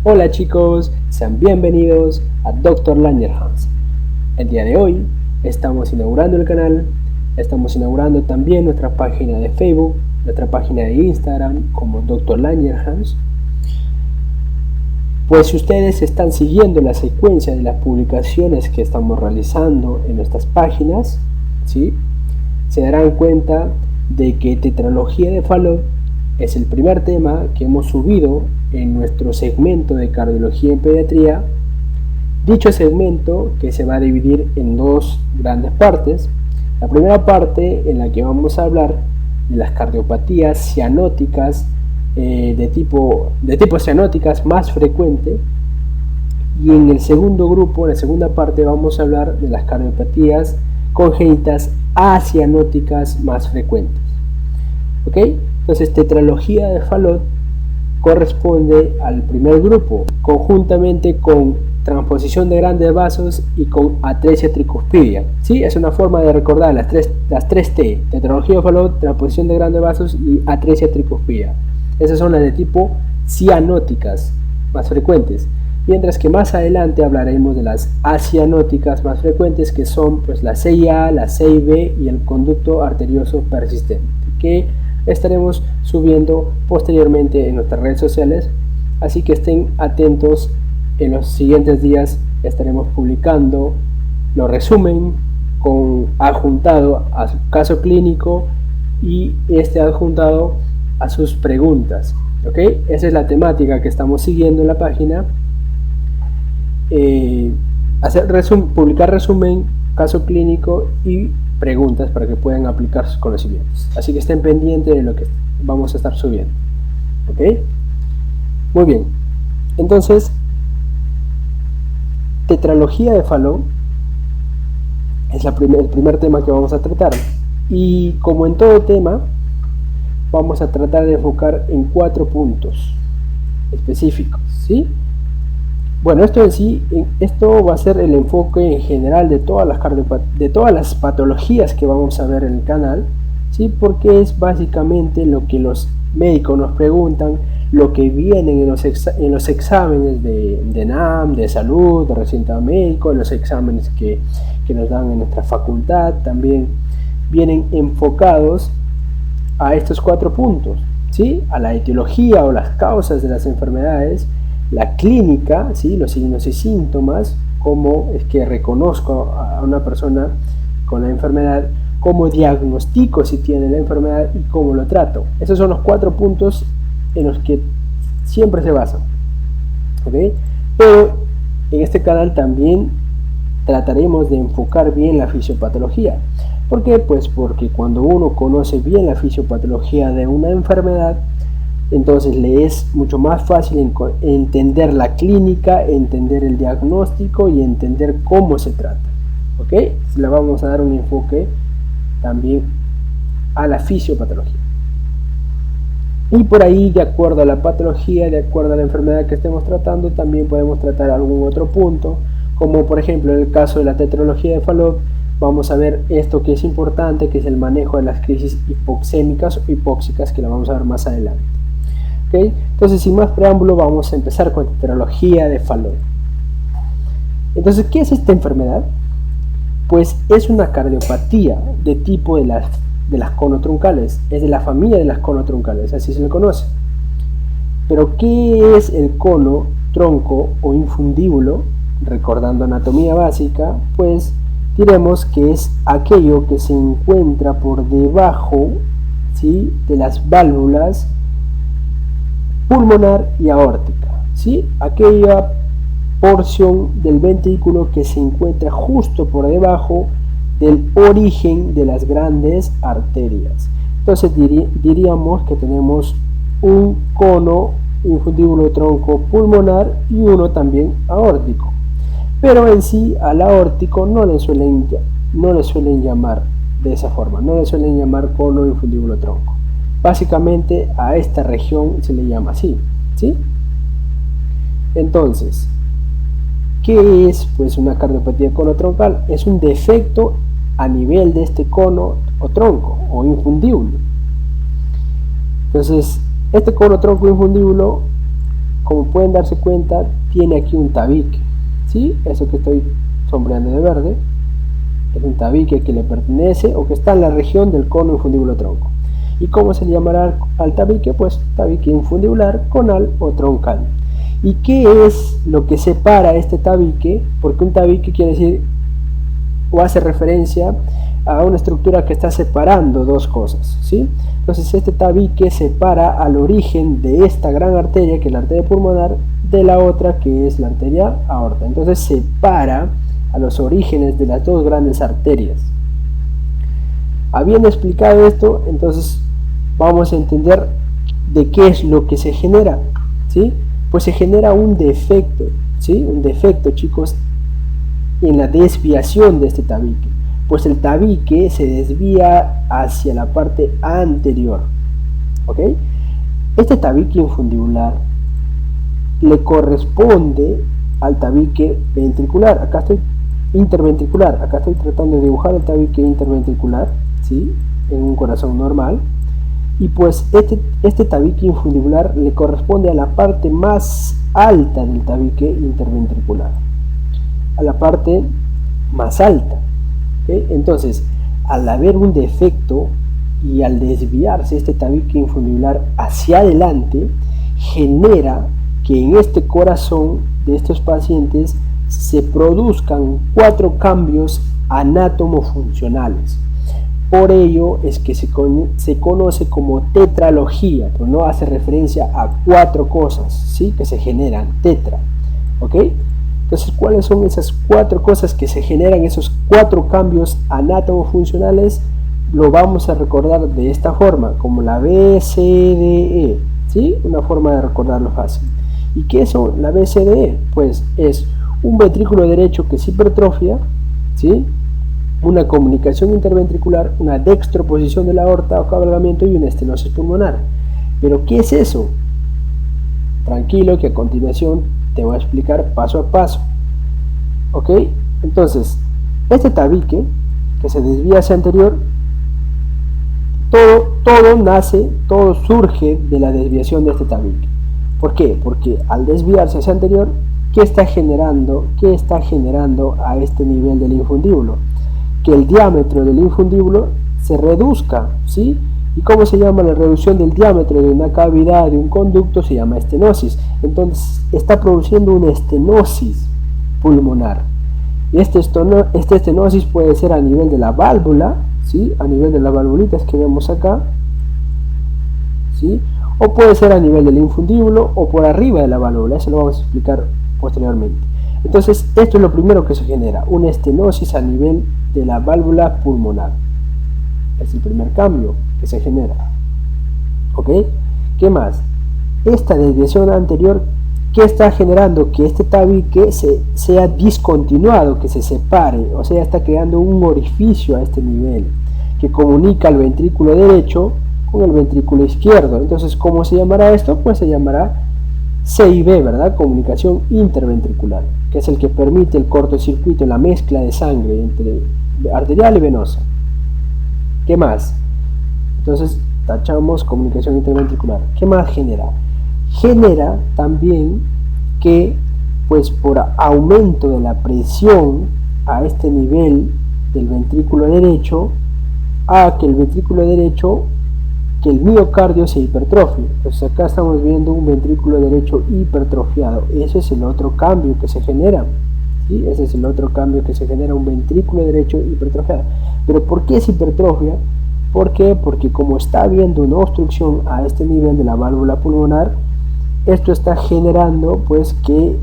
Hola chicos, sean bienvenidos a Dr. Langerhans. El día de hoy estamos inaugurando el canal, estamos inaugurando también nuestra página de Facebook, nuestra página de Instagram como Dr. Langerhans. Pues si ustedes están siguiendo la secuencia de las publicaciones que estamos realizando en nuestras páginas, ¿sí? Se darán cuenta de que tetralogía de Fallot es el primer tema que hemos subido en nuestro segmento de cardiología en pediatría. Dicho segmento que se va a dividir en dos grandes partes. La primera parte en la que vamos a hablar de las cardiopatías cianóticas de tipo cianóticas más frecuente, y en el segundo grupo, en la segunda parte, vamos a hablar de las cardiopatías congénitas acianóticas más frecuentes. ¿Ok? Entonces, tetralogía de Fallot corresponde al primer grupo, conjuntamente con transposición de grandes vasos y con atresia tricuspidia. ¿Sí? Es una forma de recordar las tres T: tetralogía de Fallot, transposición de grandes vasos y atresia tricuspidia. Esas son las de tipo cianóticas más frecuentes, mientras que más adelante hablaremos de las acianóticas más frecuentes, que son pues la CIA, la CIB y el conducto arterioso persistente, que estaremos subiendo posteriormente en nuestras redes sociales, así que estén atentos. En los siguientes días estaremos publicando los resumen con adjuntado a su caso clínico y adjuntado a sus preguntas. ¿Ok? Esa es la temática que estamos siguiendo en la página. Publicar resumen, caso clínico y preguntas para que puedan aplicar sus conocimientos. Así que estén pendientes de lo que vamos a estar subiendo. ¿Ok? Muy bien. Entonces, tetralogía de Fallot es el primer tema que vamos a tratar. Y como en todo tema, vamos a tratar de enfocar en 4 puntos específicos, ¿sí? Bueno, esto va a ser el enfoque en general de todas las patologías que vamos a ver en el canal, ¿sí? Porque es básicamente lo que los médicos nos preguntan, lo que vienen en los exámenes de NAM, de salud, de residente médico, en los exámenes que nos dan en nuestra facultad, también vienen enfocados a estos 4 puntos, ¿sí? A la etiología o las causas de las enfermedades, la clínica, ¿sí? Los signos y síntomas, cómo es que reconozco a una persona con la enfermedad, cómo diagnostico si tiene la enfermedad y cómo lo trato. Esos son los 4 puntos en los que siempre se basan, ¿ok? Pero en este canal también trataremos de enfocar bien la fisiopatología. ¿Por qué? Pues porque cuando uno conoce bien la fisiopatología de una enfermedad, entonces le es mucho más fácil entender la clínica, entender el diagnóstico y entender cómo se trata. ¿Ok? Le vamos a dar un enfoque también a la fisiopatología. Y por ahí, de acuerdo a la patología, de acuerdo a la enfermedad que estemos tratando, también podemos tratar algún otro punto, como por ejemplo en el caso de la tetralogía de Fallot, vamos a ver esto que es importante, que es el manejo de las crisis hipoxémicas o hipóxicas, que la vamos a ver más adelante. ¿Okay? Entonces, sin más preámbulo, vamos a empezar con tetralogía de Fallot. Entonces, ¿qué es esta enfermedad? Pues es una cardiopatía de tipo de las conotroncales, es de la familia de las conotroncales, así se le conoce. Pero ¿qué es el cono, tronco o infundíbulo? Recordando anatomía básica, pues diremos que es aquello que se encuentra por debajo, ¿sí?, de las válvulas pulmonar y aórtica, ¿sí? Aquella porción del ventrículo que se encuentra justo por debajo del origen de las grandes arterias. Entonces diríamos que tenemos un cono infundíbulo tronco pulmonar y uno también aórtico. Pero en sí al aórtico no le suelen llamar de esa forma, no le suelen llamar cono infundíbulo tronco. Básicamente a esta región se le llama así, ¿sí? Entonces, ¿qué es pues una cardiopatía conotroncal? Es un defecto a nivel de este cono o tronco o infundíbulo. Entonces, este cono tronco infundíbulo como pueden darse cuenta, tiene aquí un tabique, ¿sí? Eso que estoy sombreando de verde es un tabique que le pertenece o que está en la región del cono infundíbulo tronco. ¿Y cómo se llamará al tabique? Pues tabique infundibular, conal o troncal. ¿Y qué es lo que separa este tabique? Porque un tabique quiere decir o hace referencia a una estructura que está separando dos cosas, ¿sí? Entonces este tabique separa al origen de esta gran arteria, que es la arteria pulmonar, de la otra, que es la arteria aorta. Entonces separa a los orígenes de las dos grandes arterias. Habiendo explicado esto, entonces vamos a entender de qué es lo que se genera, ¿sí? Pues se genera un defecto, ¿sí? Un defecto, chicos, en la desviación de este tabique, pues el tabique se desvía hacia la parte anterior, ¿ok? Este tabique infundibular le corresponde al tabique ventricular. Acá estoy interventricular, acá estoy tratando de dibujar el tabique interventricular, ¿sí? En un corazón normal, y pues este tabique infundibular le corresponde a la parte más alta del tabique interventricular, a la parte más alta, ¿okay? Entonces, al haber un defecto y al desviarse este tabique infundibular hacia adelante, genera que en este corazón de estos pacientes se produzcan 4 cambios anátomo-funcionales. Por ello es que se conoce como tetralogía, pues no hace referencia a 4 cosas, ¿sí? Que se generan, tetra, ¿ok? Entonces, ¿cuáles son esas 4 cosas que se generan, esos 4 cambios anátomo-funcionales? Lo vamos a recordar de esta forma, como la BCDE, ¿sí? Una forma de recordarlo fácil. ¿Y qué es la BCDE? Pues es un ventrículo derecho que se hipertrofia, ¿sí? Una comunicación interventricular, una dextroposición de la aorta o cabalgamiento y una estenosis pulmonar. ¿Pero qué es eso? Tranquilo, que a continuación te voy a explicar paso a paso, ¿ok? Entonces, este tabique que se desvía hacia anterior, todo surge de la desviación de este tabique. ¿Por qué? Porque al desviarse hacia anterior, ¿qué está generando a este nivel del infundíbulo? Que el diámetro del infundíbulo se reduzca, ¿sí? ¿Y cómo se llama la reducción del diámetro de una cavidad, de un conducto? Se llama estenosis. Entonces está produciendo una estenosis pulmonar. Y esta estenosis puede ser a nivel de la válvula, ¿sí? A nivel de las valvulitas que vemos acá, ¿sí? O puede ser a nivel del infundíbulo o por arriba de la válvula. Eso lo vamos a explicar posteriormente. Entonces, esto es lo primero que se genera, una estenosis a nivel de la válvula pulmonar. Es el primer cambio que se genera. ¿Ok? ¿Qué más? Esta desviación anterior, ¿qué está generando? Que este tabique sea discontinuado, que se separe, o sea, está creando un orificio a este nivel, que comunica el ventrículo derecho con el ventrículo izquierdo. Entonces, ¿cómo se llamará esto? Pues se llamará CIV, ¿verdad? Comunicación interventricular, que es el que permite el cortocircuito, la mezcla de sangre entre arterial y venosa. ¿Qué más? Entonces tachamos comunicación interventricular. ¿Qué más genera? Genera también que, pues por aumento de la presión a este nivel del ventrículo derecho, a que el ventrículo derecho, que el miocardio se hipertrofie. Entonces acá estamos viendo un ventrículo derecho hipertrofiado. Ese es el otro cambio que se genera, ¿sí? Ese es el otro cambio que se genera, un ventrículo derecho hipertrofiado. ¿Pero por qué es hipertrofia? ¿Por qué? Porque como está habiendo una obstrucción a este nivel de la válvula pulmonar, esto está generando pues que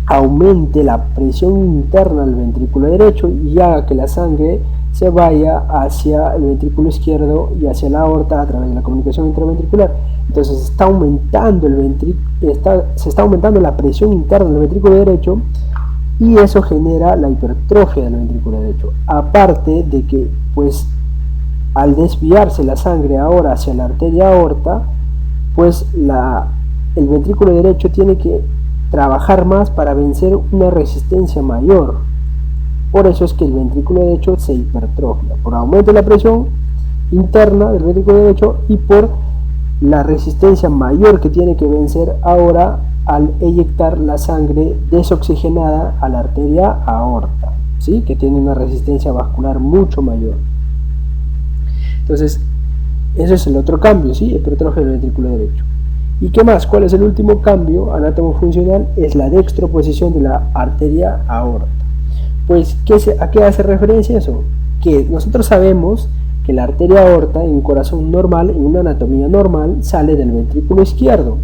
aumente la presión interna del ventrículo derecho y haga que la sangre se vaya hacia el ventrículo izquierdo y hacia la aorta a través de la comunicación interventricular. Entonces se está aumentando la presión interna del ventrículo derecho y eso genera la hipertrofia del ventrículo derecho. Aparte de que pues al desviarse la sangre ahora hacia la arteria aorta, pues el ventrículo derecho tiene que trabajar más para vencer una resistencia mayor. Por eso es que el ventrículo derecho se hipertrofia, por aumento de la presión interna del ventrículo derecho y por la resistencia mayor que tiene que vencer ahora al eyectar la sangre desoxigenada a la arteria aorta, ¿sí? Que tiene una resistencia vascular mucho mayor. Entonces, eso es el otro cambio, ¿sí? Hipertrofia del ventrículo derecho. ¿Y qué más? ¿Cuál es el último cambio anatomofuncional? Es la dextroposición de la arteria aorta. Pues, ¿a qué hace referencia eso? Que nosotros sabemos que la arteria aorta en un corazón normal, en una anatomía normal, sale del ventrículo izquierdo.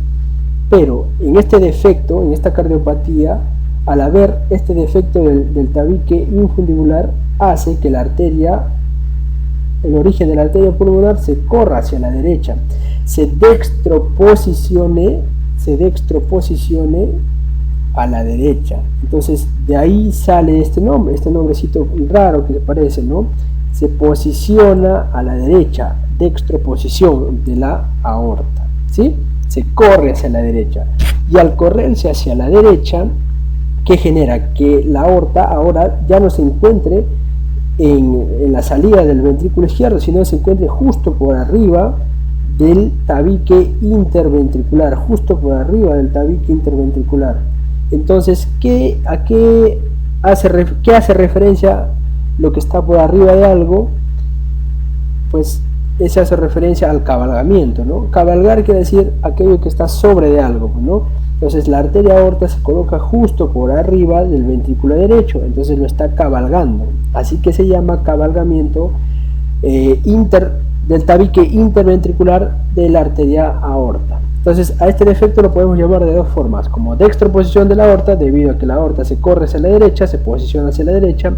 Pero en este defecto, en esta cardiopatía, al haber este defecto del tabique infundibular, hace que la arteria, el origen de la arteria pulmonar, se corra hacia la derecha, se dextroposicione a la derecha. Entonces de ahí sale este nombrecito raro que le parece, ¿no? Se posiciona a la derecha, dextroposición de la aorta, ¿sí? Se corre hacia la derecha, y al correrse hacia la derecha, ¿qué genera? Que la aorta ahora ya no se encuentre en la salida del ventrículo izquierdo, sino se encuentre justo por arriba del tabique interventricular, Entonces, ¿qué hace referencia lo que está por arriba de algo? Pues ese hace referencia al cabalgamiento, ¿no? Cabalgar quiere decir aquello que está sobre de algo, ¿no? Entonces la arteria aorta se coloca justo por arriba del ventrículo derecho, entonces lo está cabalgando, así que se llama cabalgamiento del tabique interventricular de la arteria aorta. Entonces a este defecto lo podemos llamar de dos formas, como dextroposición de la aorta, debido a que la aorta se corre hacia la derecha, se posiciona hacia la derecha,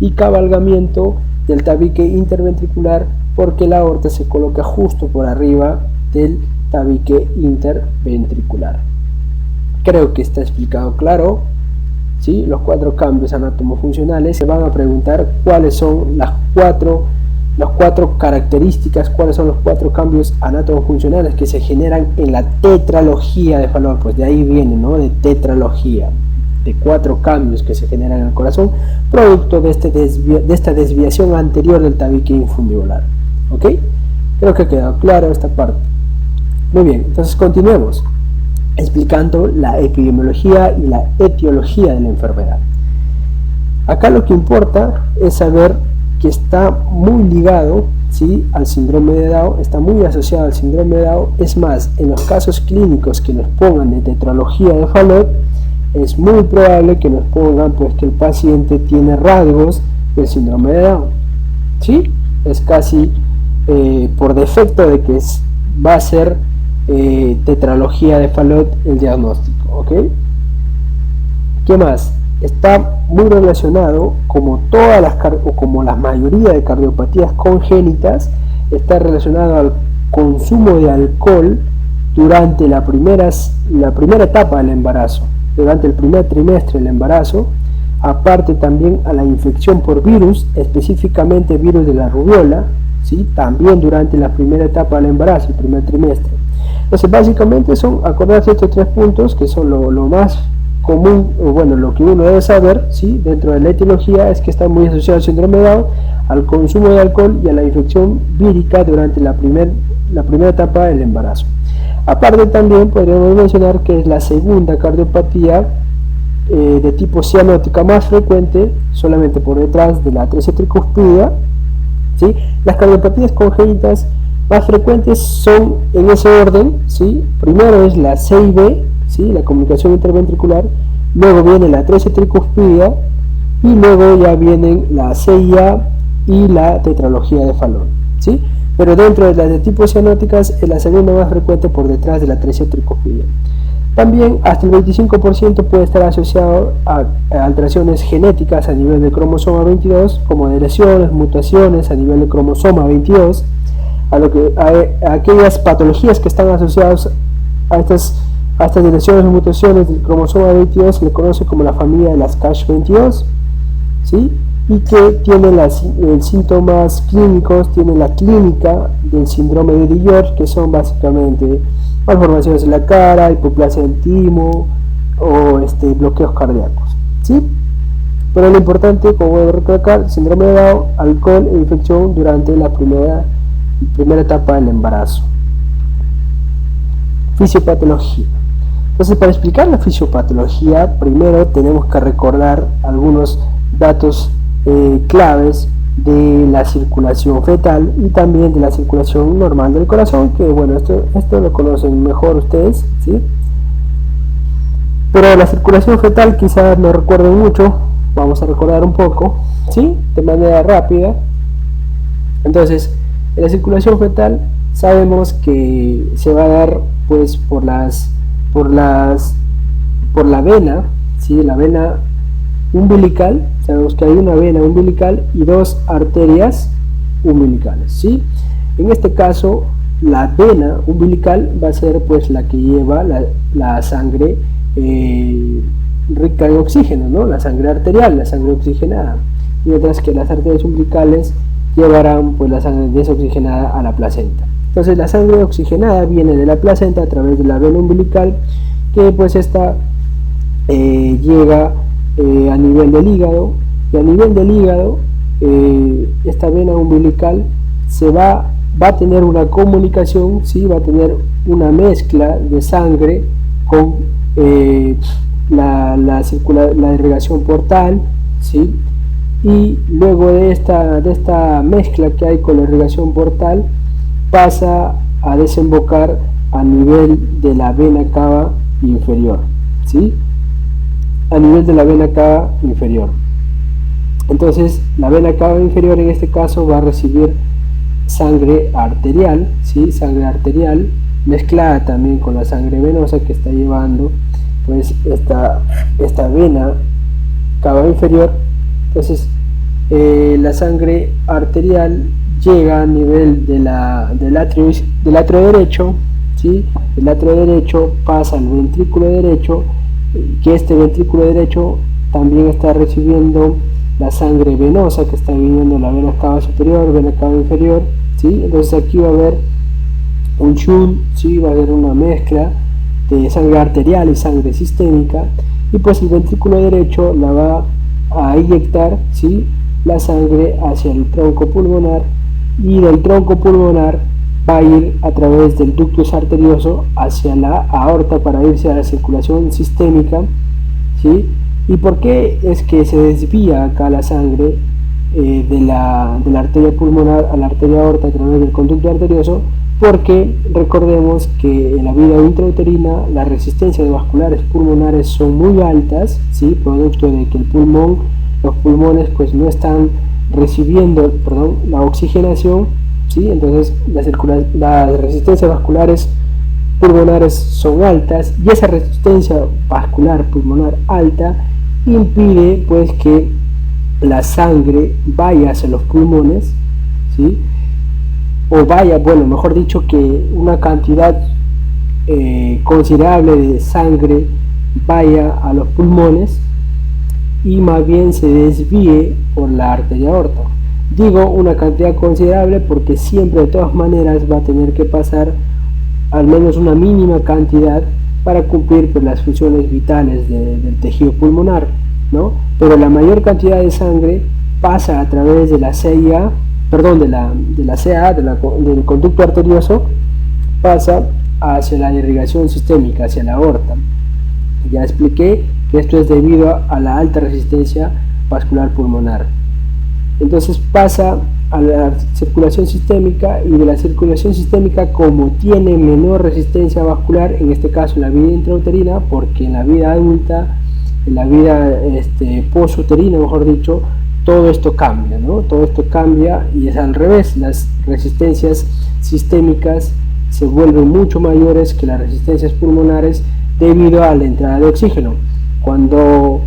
y cabalgamiento del tabique interventricular, porque la aorta se coloca justo por arriba del tabique interventricular. Creo que está explicado claro, ¿sí? Los 4 cambios anatomofuncionales. Se van a preguntar cuáles son las cuatro características, cuáles son los 4 cambios anatomofuncionales que se generan en la tetralogía de Fallot. Pues de ahí viene, ¿no? De tetralogía, de 4 cambios que se generan en el corazón, producto de esta desviación anterior del tabique infundibular. ¿Ok? Creo que ha quedado claro esta parte. Muy bien, entonces continuemos explicando la epidemiología y la etiología de la enfermedad. Acá lo que importa es saber que está muy ligado, ¿sí?, al síndrome de Down, está muy asociado al síndrome de Down. Es más, en los casos clínicos que nos pongan de tetralogía de Fallot, es muy probable que nos pongan pues que el paciente tiene rasgos del síndrome de Down, ¿sí? Es casi por defecto de que va a ser tetralogía de Fallot el diagnóstico, ¿ok? ¿Qué más? Está muy relacionado, como la mayoría de cardiopatías congénitas, está relacionado al consumo de alcohol durante la primera etapa del embarazo, durante el primer trimestre del embarazo, aparte también a la infección por virus, específicamente virus de la rubiola, ¿sí?, también durante la primera etapa del embarazo, el primer trimestre. Entonces básicamente son, acordarse estos 3 puntos que son lo más común, o bueno, lo que uno debe saber, ¿sí?, dentro de la etiología, es que está muy asociado al síndrome de Down, al consumo de alcohol y a la infección vírica durante la primera etapa del embarazo. Aparte también podríamos mencionar que es la segunda cardiopatía de tipo cianótica más frecuente, solamente por detrás de la atresia tricúspide, ¿sí? Las cardiopatías congénitas más frecuentes son en ese orden, ¿sí? Primero es la CIB, ¿sí?, la comunicación interventricular, luego viene la atresia tricúspide y luego ya vienen la CIA y la tetralogía de Fallot, ¿sí? Pero dentro de las de tipo cianóticas es la segunda más frecuente por detrás de la atresia tricúspide. También hasta el 25% puede estar asociado a alteraciones genéticas a nivel de cromosoma 22, como de lesiones, mutaciones a nivel de cromosoma 22, a aquellas patologías que están asociadas a estas lesiones o mutaciones del cromosoma 22 se le conoce como la familia de las CASH22, ¿sí?, y que tiene síntomas clínicos, tiene la clínica del síndrome de Dior, que son básicamente malformaciones en la cara, hipoplasia del timo o bloqueos cardíacos, ¿sí? Pero lo importante, como voy a recalcar, síndrome de Down, alcohol e infección durante la primera etapa del embarazo. Fisiopatología. Entonces, para explicar la fisiopatología, primero tenemos que recordar algunos datos claves de la circulación fetal y también de la circulación normal del corazón, que bueno, esto lo conocen mejor ustedes, ¿sí? Pero la circulación fetal quizás no recuerden mucho, vamos a recordar un poco, ¿sí? De manera rápida. Entonces, en la circulación fetal sabemos que se va a dar pues por la vena, ¿sí? La vena umbilical, sabemos que hay una vena umbilical y dos arterias umbilicales, ¿sí? En este caso, la vena umbilical va a ser pues la que lleva la sangre rica en oxígeno, ¿no? La sangre arterial, la sangre oxigenada, mientras que las arterias umbilicales llevarán pues la sangre desoxigenada a la placenta. Entonces la sangre oxigenada viene de la placenta a través de la vena umbilical, que pues esta llega a nivel del hígado, y a nivel del hígado esta vena umbilical va a tener una comunicación, ¿sí? Va a tener una mezcla de sangre con la irrigación portal, ¿sí? Y luego de esta mezcla que hay con la irrigación portal pasa a desembocar a nivel de la vena cava inferior, ¿sí? A nivel de la vena cava inferior. Entonces la vena cava inferior en este caso va a recibir sangre arterial, ¿sí? Sangre arterial mezclada también con la sangre venosa que está llevando pues esta vena cava inferior. Entonces la sangre arterial llega a nivel del atrio derecho, ¿sí? El atrio derecho pasa al ventrículo derecho, que este ventrículo derecho también está recibiendo la sangre venosa que está viniendo de la vena cava superior, vena cava inferior, ¿sí? Entonces aquí va a haber un shunt, ¿sí? Va a haber una mezcla de sangre arterial y sangre sistémica, y pues el ventrículo derecho la va a inyectar, ¿sí? La sangre hacia el tronco pulmonar, y del tronco pulmonar va a ir a través del ductus arterioso hacia la aorta para irse a la circulación sistémica, ¿sí? ¿Y por qué es que se desvía acá la sangre de la arteria pulmonar a la arteria aorta a través del conducto arterioso? Porque recordemos que en la vida intrauterina las resistencias vasculares pulmonares son muy altas, ¿sí? Producto de que los pulmones pues no están recibiendo, la oxigenación, ¿sí? Entonces las resistencias vasculares pulmonares son altas, y esa resistencia vascular pulmonar alta impide pues que la sangre vaya hacia los pulmones, ¿sí? O vaya, bueno, mejor dicho, que una cantidad considerable de sangre vaya a los pulmones y más bien se desvíe por la arteria aorta. Digo una cantidad considerable porque siempre de todas maneras va a tener que pasar al menos una mínima cantidad para cumplir pues, las funciones vitales del tejido pulmonar, ¿no? Pero la mayor cantidad de sangre pasa a través de la CIA, del conducto arterioso, pasa hacia la irrigación sistémica, hacia la aorta. Ya expliqué que esto es debido a la alta resistencia vascular pulmonar. Entonces pasa a la circulación sistémica, y de la circulación sistémica, como tiene menor resistencia vascular, en este caso en la vida intrauterina, porque en la vida adulta, en la vida posuterina, mejor dicho, todo esto cambia, ¿no? Todo esto cambia y es al revés. Las resistencias sistémicas se vuelven mucho mayores que las resistencias pulmonares debido a la entrada de oxígeno. Cuando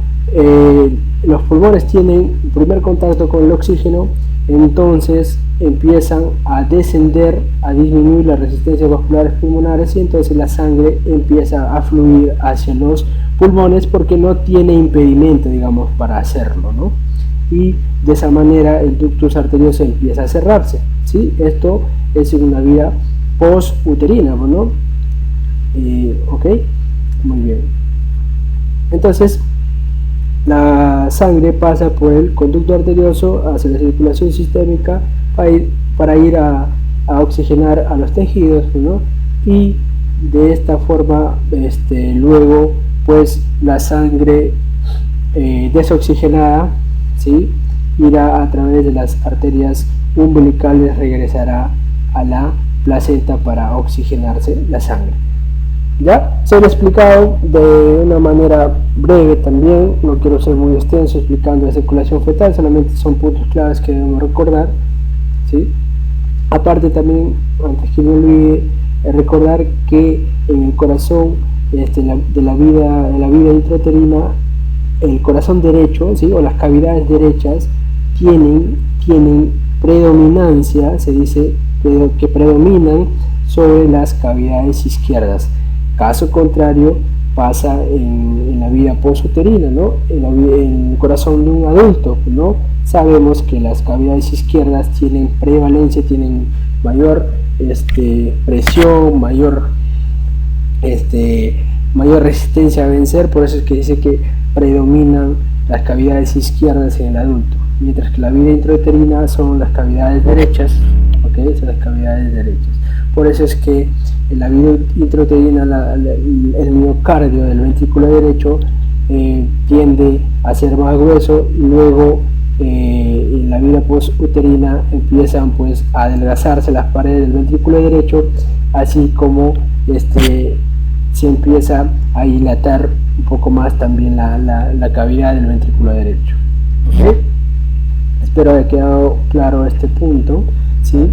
los pulmones tienen el primer contacto con el oxígeno, entonces empiezan a descender, a disminuir las resistencias vasculares pulmonares, y entonces la sangre empieza a fluir hacia los pulmones porque no tiene impedimento, digamos, para hacerlo, ¿no? Y de esa manera el ductus arterioso empieza a cerrarse, ¿sí? Esto es en una vida post-uterina, ¿no? Ok, muy bien. Entonces la sangre pasa por el conducto arterioso hacia la circulación sistémica para ir a oxigenar a los tejidos, ¿no? Y de esta forma luego pues la sangre desoxigenada, ¿sí?, irá a través de las arterias umbilicales, regresará a la placenta para oxigenarse la sangre. Ya se lo he explicado de una manera breve también, no quiero ser muy extenso explicando la circulación fetal, solamente son puntos claves que debemos recordar, ¿sí? Aparte también, antes que me olvide, recordar que en el corazón de la vida intrauterina, el corazón derecho, ¿sí?, o las cavidades derechas tienen predominancia, se dice que predominan sobre las cavidades izquierdas. Caso contrario pasa en la vida posuterina, ¿no? En el corazón de un adulto, ¿no? Sabemos que las cavidades izquierdas tienen prevalencia, tienen mayor presión, mayor resistencia a vencer, por eso es que dice que predominan las cavidades izquierdas en el adulto, mientras que la vida intrauterina son las cavidades derechas, ¿okay? Son las cavidades derechas. Por eso es que en la vida intrauterina el miocardio del ventrículo derecho tiende a ser más grueso, y luego en la vida posuterina empiezan pues a adelgazarse las paredes del ventrículo derecho, así como se empieza a dilatar un poco más también la cavidad del ventrículo derecho. ¿Okay? Espero haya quedado claro este punto, ¿sí?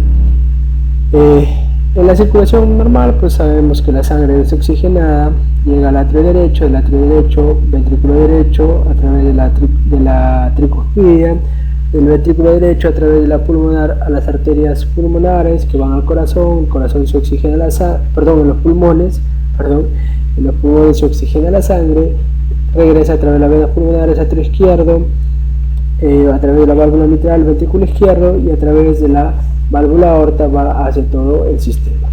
En la circulación normal pues sabemos que la sangre desoxigenada llega al atrio derecho, del atrio derecho, ventrículo derecho, a través de la tricuspidia, del ventrículo derecho a través de la pulmonar a las arterias pulmonares que van al corazón, el corazón se oxigena en los pulmones se oxigena la sangre, regresa a través de las venas pulmonares, atrio izquierdo, a través de la válvula mitral, ventrículo izquierdo, y a través de la válvula aorta va hacia todo el sistema,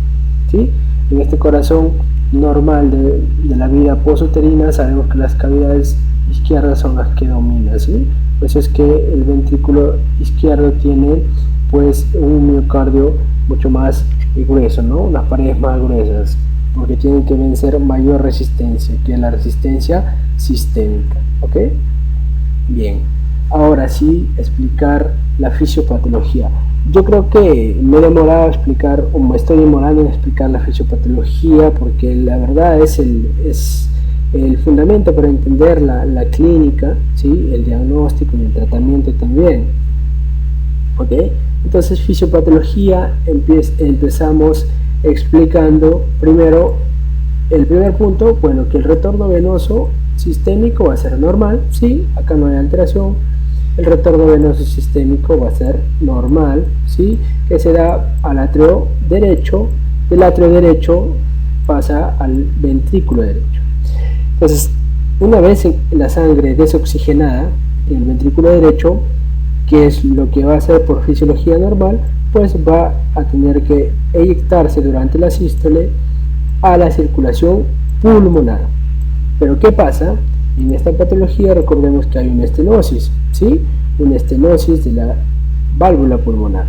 ¿sí? En este corazón normal de la vida posuterina sabemos que las cavidades izquierdas son las que dominan, ¿sí? Por eso es que el ventrículo izquierdo tiene pues un miocardio mucho más grueso, ¿no? Unas paredes más gruesas, porque tienen que vencer mayor resistencia, que es la resistencia sistémica, ¿ok? Bien, ahora sí, explicar la fisiopatología. Yo creo que me he demorado a explicar, o me estoy demorando en explicar la fisiopatología, porque la verdad es el fundamento para entender la clínica, ¿sí?, el diagnóstico y el tratamiento también, ¿ok? Entonces, fisiopatología, empezamos explicando primero el primer punto, bueno, que el retorno venoso sistémico va a ser normal, ¿sí? Acá no hay alteración. El retorno venoso sistémico va a ser normal, ¿sí?, que se da al atrio derecho, del atrio derecho pasa al ventrículo derecho. Entonces, una vez la sangre desoxigenada en el ventrículo derecho, que es lo que va a hacer por fisiología normal, pues va a tener que eyectarse durante la sístole a la circulación pulmonar. Pero ¿qué pasa? En esta patología recordemos que hay una estenosis, ¿sí? Una estenosis de la válvula pulmonar.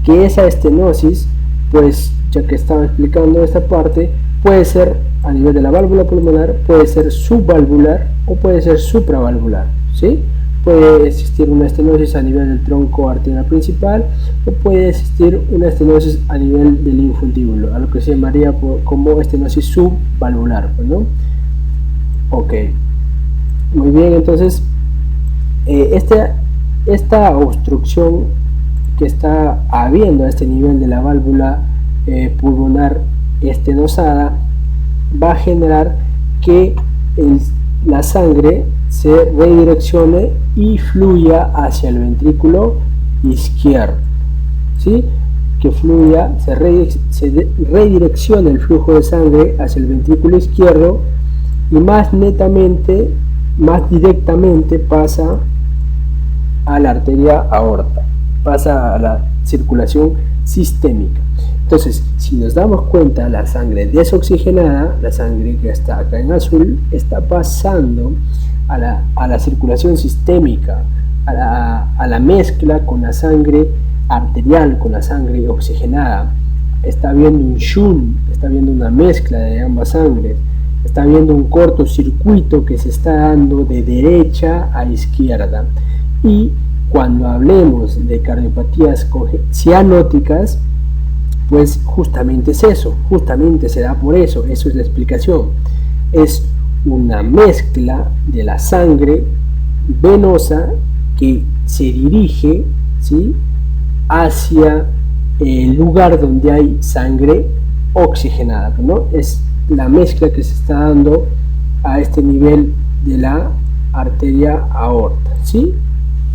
Que esa estenosis, pues ya que estaba explicando esta parte, puede ser a nivel de la válvula pulmonar, puede ser subvalvular o puede ser supravalvular, ¿sí? Puede existir una estenosis a nivel del tronco arterial principal, o puede existir una estenosis a nivel del linfundíbulo, a lo que se llamaría como estenosis subvalvular, ¿no? Ok, muy bien. Entonces esta obstrucción que está habiendo a este nivel de la válvula pulmonar estenosada va a generar que la sangre se redireccione y fluya hacia el ventrículo izquierdo, ¿sí? Que fluya, se redirecciona el flujo de sangre hacia el ventrículo izquierdo, y más directamente pasa a la arteria aorta, pasa a la circulación sistémica. Entonces, si nos damos cuenta, la sangre desoxigenada, la sangre que está acá en azul, está pasando a la circulación sistémica, a la mezcla con la sangre arterial, con la sangre oxigenada, está habiendo un shunt, está habiendo una mezcla de ambas sangres, está habiendo un cortocircuito que se está dando de derecha a izquierda. Y cuando hablemos de cardiopatías cianóticas, pues justamente es eso, justamente se da por eso, eso es la explicación. Es una mezcla de la sangre venosa que se dirige, ¿sí?, hacia el lugar donde hay sangre oxigenada, ¿no? Es la mezcla que se está dando a este nivel de la arteria aorta, ¿sí?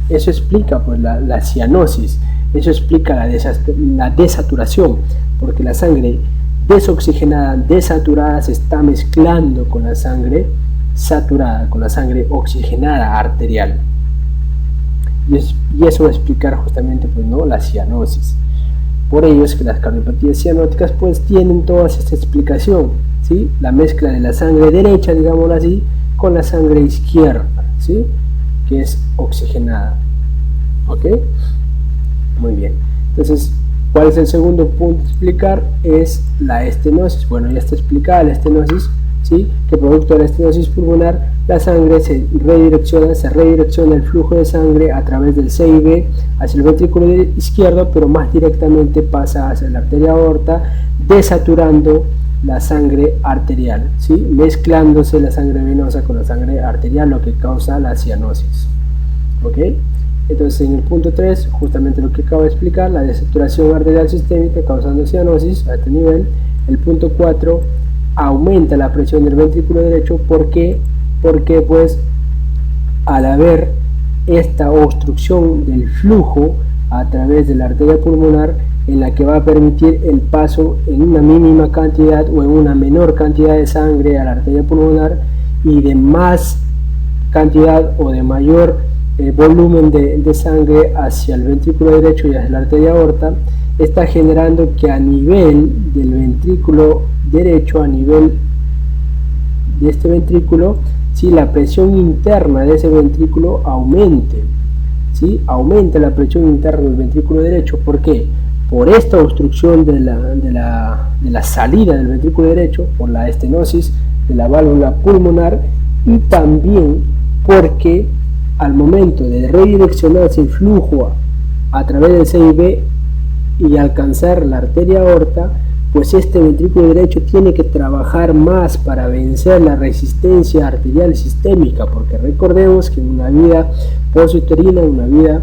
Eso explica pues la cianosis, eso explica la desaturación, porque la sangre desoxigenada, desaturada, se está mezclando con la sangre saturada, con la sangre oxigenada arterial. Y eso va a explicar justamente pues, ¿no?, la cianosis. Por ello es que las cardiopatías cianóticas pues tienen toda esta explicación, ¿sí? La mezcla de la sangre derecha, digámoslo así, con la sangre izquierda, ¿sí?, que es oxigenada. ¿Ok? Muy bien. Entonces, ¿cuál es el segundo punto a explicar? Es la estenosis. Bueno, ya está explicada la estenosis, ¿sí?, que producto de la estenosis pulmonar la sangre se redirecciona el flujo de sangre a través del CIB hacia el ventrículo izquierdo, pero más directamente pasa hacia la arteria aorta, desaturando la sangre arterial, ¿sí?, mezclándose la sangre venosa con la sangre arterial, lo que causa la cianosis. ¿Ok? Entonces, en el punto 3, justamente lo que acabo de explicar, la desaturación arterial sistémica causando cianosis a este nivel. El punto 4, aumenta la presión del ventrículo derecho. ¿Por qué? Porque pues al haber esta obstrucción del flujo a través de la arteria pulmonar, en la que va a permitir el paso en una mínima cantidad o en una menor cantidad de sangre a la arteria pulmonar y de más cantidad o de mayor volumen de sangre hacia el ventrículo derecho y hacia la arteria aorta, está generando que a nivel del ventrículo derecho, a nivel de este ventrículo, ¿sí?, la presión interna de ese ventrículo aumente, ¿sí?, aumenta la presión interna del ventrículo derecho. ¿Por qué? Por esta obstrucción de la salida del ventrículo derecho, por la estenosis de la válvula pulmonar, y también porque al momento de redireccionarse el flujo a través del CIB y alcanzar la arteria aorta, pues este ventrículo derecho tiene que trabajar más para vencer la resistencia arterial sistémica, porque recordemos que en una vida postuterina, en una vida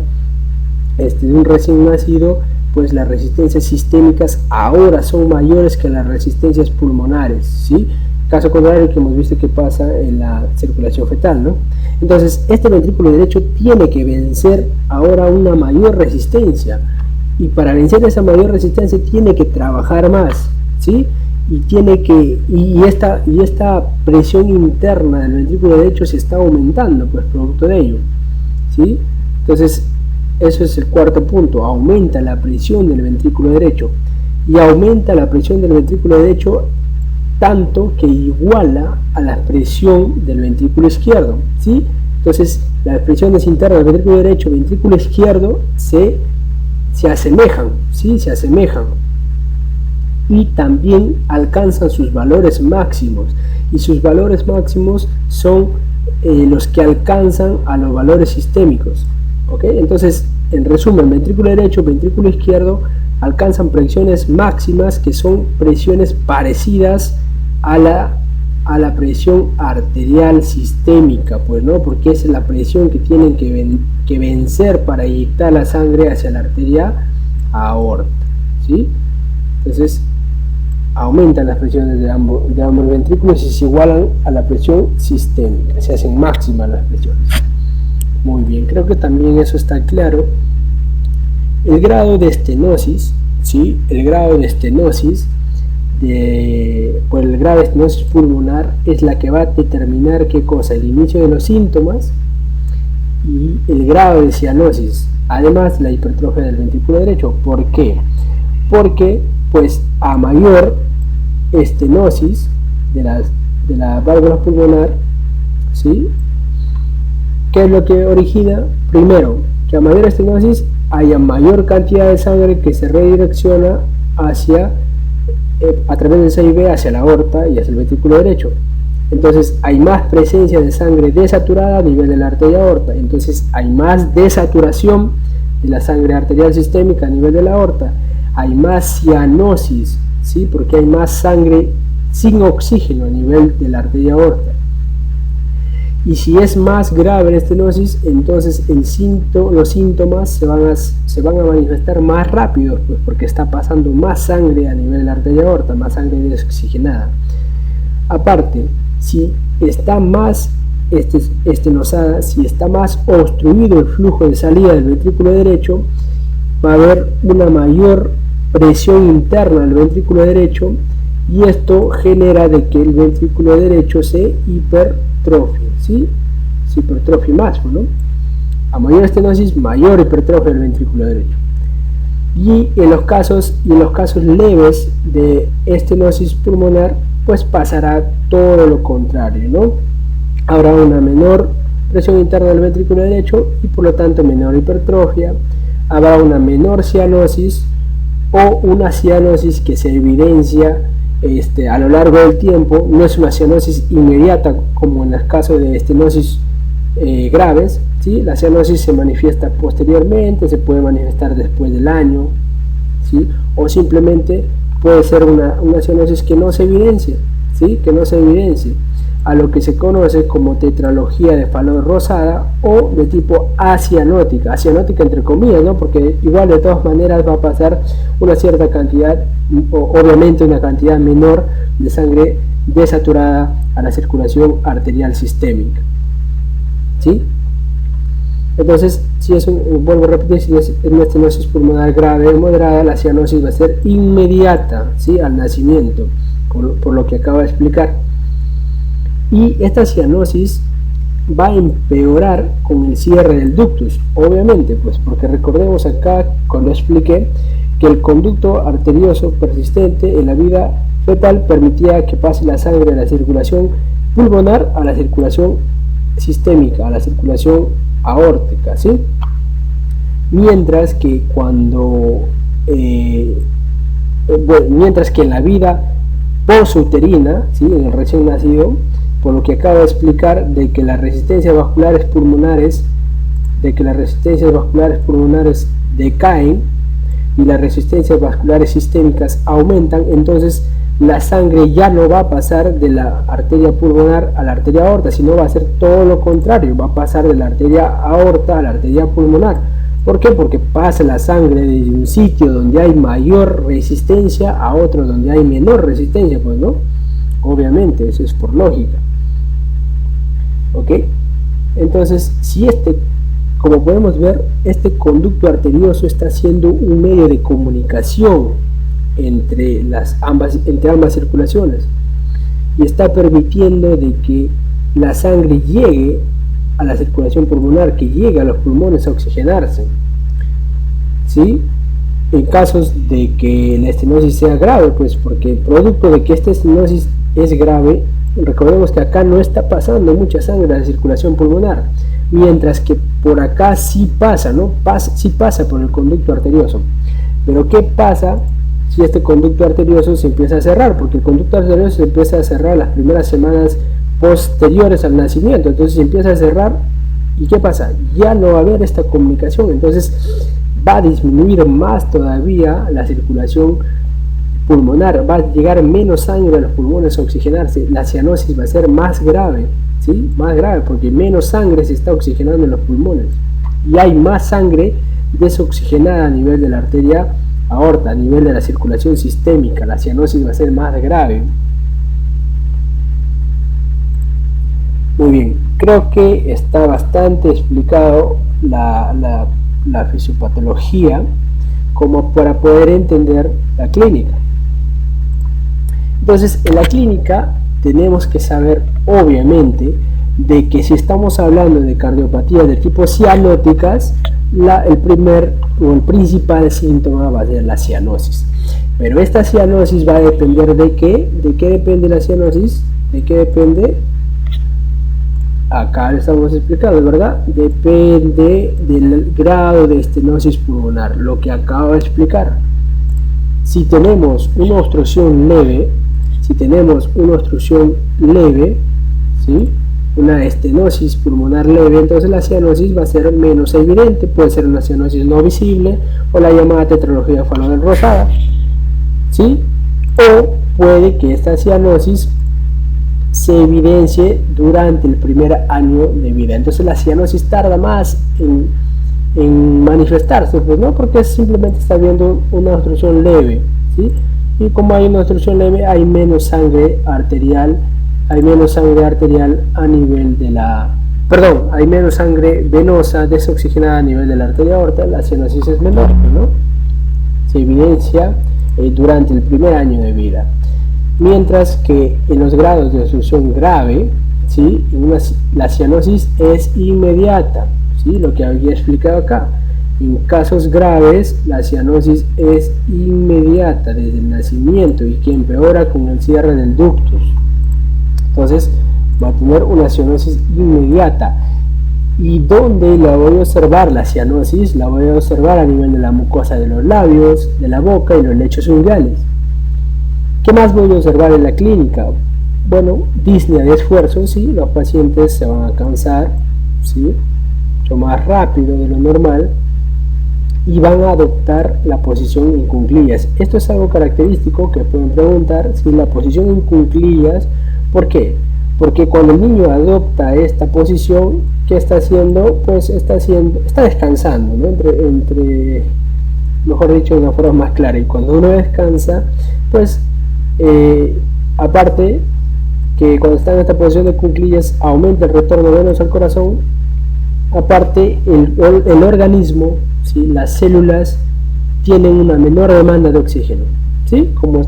de un recién nacido, pues las resistencias sistémicas ahora son mayores que las resistencias pulmonares, ¿sí? Caso contrario que hemos visto que pasa en la circulación fetal, ¿no? Entonces, este ventrículo derecho tiene que vencer ahora una mayor resistencia, y para vencer esa mayor resistencia tiene que trabajar más, ¿sí? Y esta presión interna del ventrículo derecho se está aumentando, pues producto de ello, ¿sí? Entonces, eso es el cuarto punto, aumenta la presión del ventrículo derecho, y aumenta la presión del ventrículo derecho tanto que iguala a la presión del ventrículo izquierdo, ¿sí? Entonces, las presiones internas del ventrículo derecho y ventrículo izquierdo se asemejan, ¿sí?, se asemejan, y también alcanzan sus valores máximos, y sus valores máximos son los que alcanzan a los valores sistémicos. ¿Ok? Entonces, en resumen, ventrículo derecho, ventrículo izquierdo alcanzan presiones máximas que son presiones parecidas a la presión arterial sistémica, pues, ¿no? Porque es la presión que tienen que vencer para inyectar la sangre hacia la arteria aorta, ¿sí? Entonces, aumentan las presiones de ambos ventrículos y se igualan a la presión sistémica, se hacen máximas las presiones. Muy bien, creo que también eso está claro. El grado de estenosis, ¿sí? El grado de estenosis por el grado de estenosis pulmonar es la que va a determinar qué cosa, el inicio de los síntomas y el grado de cianosis, además la hipertrofia del ventrículo derecho. ¿Por qué? Porque pues a mayor estenosis de la válvula pulmonar, ¿sí?, ¿qué es lo que origina? Primero, que a mayor estenosis haya mayor cantidad de sangre que se redirecciona hacia a través del CIB hacia la aorta y hacia el ventrículo derecho. Entonces hay más presencia de sangre desaturada a nivel de la arteria aorta, entonces hay más desaturación de la sangre arterial sistémica a nivel de la aorta, hay más cianosis, ¿sí? Porque hay más sangre sin oxígeno a nivel de la arteria aorta. Y si es más grave la estenosis, entonces los síntomas se van a manifestar más rápido, pues porque está pasando más sangre a nivel de la arteria aorta, más sangre desoxigenada. Aparte, si está más estenosada, si está más obstruido el flujo de salida del ventrículo derecho, va a haber una mayor presión interna del ventrículo derecho y esto genera de que el ventrículo derecho se hipertrofie, ¿sí? Se hipertrofie más, ¿no? A mayor estenosis, mayor hipertrofia del ventrículo derecho. Y en los casos leves de estenosis pulmonar, pues pasará todo lo contrario, ¿no? Habrá una menor presión interna del ventrículo derecho y por lo tanto menor hipertrofia, habrá una menor cianosis o una cianosis que se evidencia a lo largo del tiempo. No es una cianosis inmediata como en los casos de estenosis graves, ¿sí? La cianosis se manifiesta posteriormente, se puede manifestar después del año, ¿sí? O simplemente puede ser una cianosis que no se evidencia, ¿sí? Que no se evidencia, a lo que se conoce como tetralogía de Fallot rosada o de tipo acianótica entre comillas, ¿no? Porque igual de todas maneras va a pasar una cierta cantidad, obviamente una cantidad menor de sangre desaturada a la circulación arterial sistémica, ¿sí? Entonces, vuelvo a repetir, si es una estenosis pulmonar grave o moderada, la cianosis va a ser inmediata, ¿sí? Al nacimiento, por lo que acabo de explicar. Y esta cianosis va a empeorar con el cierre del ductus, obviamente, pues porque recordemos acá cuando expliqué que el conducto arterioso persistente en la vida fetal permitía que pase la sangre de la circulación pulmonar a la circulación sistémica, a la circulación aórtica, ¿sí? Mientras que mientras que en la vida posuterina, ¿sí? En el recién nacido, por lo que acabo de explicar, de que las resistencias vasculares pulmonares decaen y las resistencias vasculares sistémicas aumentan, entonces la sangre ya no va a pasar de la arteria pulmonar a la arteria aorta, sino va a ser todo lo contrario, va a pasar de la arteria aorta a la arteria pulmonar. ¿Por qué? Porque pasa la sangre desde un sitio donde hay mayor resistencia a otro donde hay menor resistencia, pues, ¿no? Obviamente, eso es por lógica. ¿Ok? Entonces, si como podemos ver, este conducto arterioso está siendo un medio de comunicación entre ambas circulaciones y está permitiendo de que la sangre llegue a la circulación pulmonar, que llegue a los pulmones a oxigenarse, ¿sí? En casos de que la estenosis sea grave, pues porque producto de que esta estenosis es grave, recordemos que acá no está pasando mucha sangre a la circulación pulmonar, mientras que por acá sí pasa, ¿no? Sí pasa por el conducto arterioso. Pero ¿qué pasa si este conducto arterioso se empieza a cerrar? Porque el conducto arterioso se empieza a cerrar las primeras semanas posteriores al nacimiento, entonces se empieza a cerrar y ¿qué pasa? Ya no va a haber esta comunicación, entonces va a disminuir más todavía la circulación pulmonar, va a llegar menos sangre a los pulmones a oxigenarse, la cianosis va a ser más grave, ¿sí? Más grave porque menos sangre se está oxigenando en los pulmones y hay más sangre desoxigenada a nivel de la arteria aorta, a nivel de la circulación sistémica, la cianosis va a ser más grave. Muy bien, creo que está bastante explicado la fisiopatología como para poder entender la clínica. Entonces, en la clínica tenemos que saber, obviamente, de que si estamos hablando de cardiopatías de tipo cianóticas, el principal síntoma va a ser la cianosis. Pero esta cianosis va a depender de qué. ¿De qué depende la cianosis? ¿De qué depende? Acá lo estamos explicando, ¿verdad? Depende del grado de estenosis pulmonar, lo que acabo de explicar, Si tenemos una obstrucción leve, ¿sí? Una estenosis pulmonar leve, entonces la cianosis va a ser menos evidente, puede ser una cianosis no visible o la llamada tetralogía faloral rosada, ¿sí? O puede que esta cianosis se evidencie durante el primer año de vida, entonces la cianosis tarda más en manifestarse, pues no, porque simplemente está viendo una obstrucción leve, ¿sí? Y como hay una obstrucción leve, hay menos sangre arterial a nivel de hay menos sangre venosa desoxigenada a nivel de la arteria aorta, la cianosis es menor, ¿no? Se evidencia durante el primer año de vida. Mientras que en los grados de obstrucción grave, ¿sí? La cianosis es inmediata, ¿sí? Lo que había explicado acá. En casos graves, la cianosis es inmediata desde el nacimiento y que empeora con el cierre del ductus. Entonces, va a tener una cianosis inmediata. ¿Y dónde la voy a observar la cianosis? La voy a observar a nivel de la mucosa de los labios, de la boca y los lechos unguiales. ¿Qué más voy a observar en la clínica? Bueno, disnea de esfuerzo, ¿sí? Los pacientes se van a cansar, ¿sí? Mucho más rápido de lo normal y van a adoptar la posición en cuclillas. Esto es algo característico que pueden preguntar, si la posición en cuclillas, ¿por qué? Porque cuando el niño adopta esta posición, ¿qué está haciendo? Pues está descansando, ¿no? Mejor dicho, de una forma más clara. Y cuando uno descansa, pues aparte que cuando está en esta posición de cuclillas aumenta el retorno venoso al corazón, aparte el organismo, ¿sí? Las células tienen una menor demanda de oxígeno, ¿sí? Como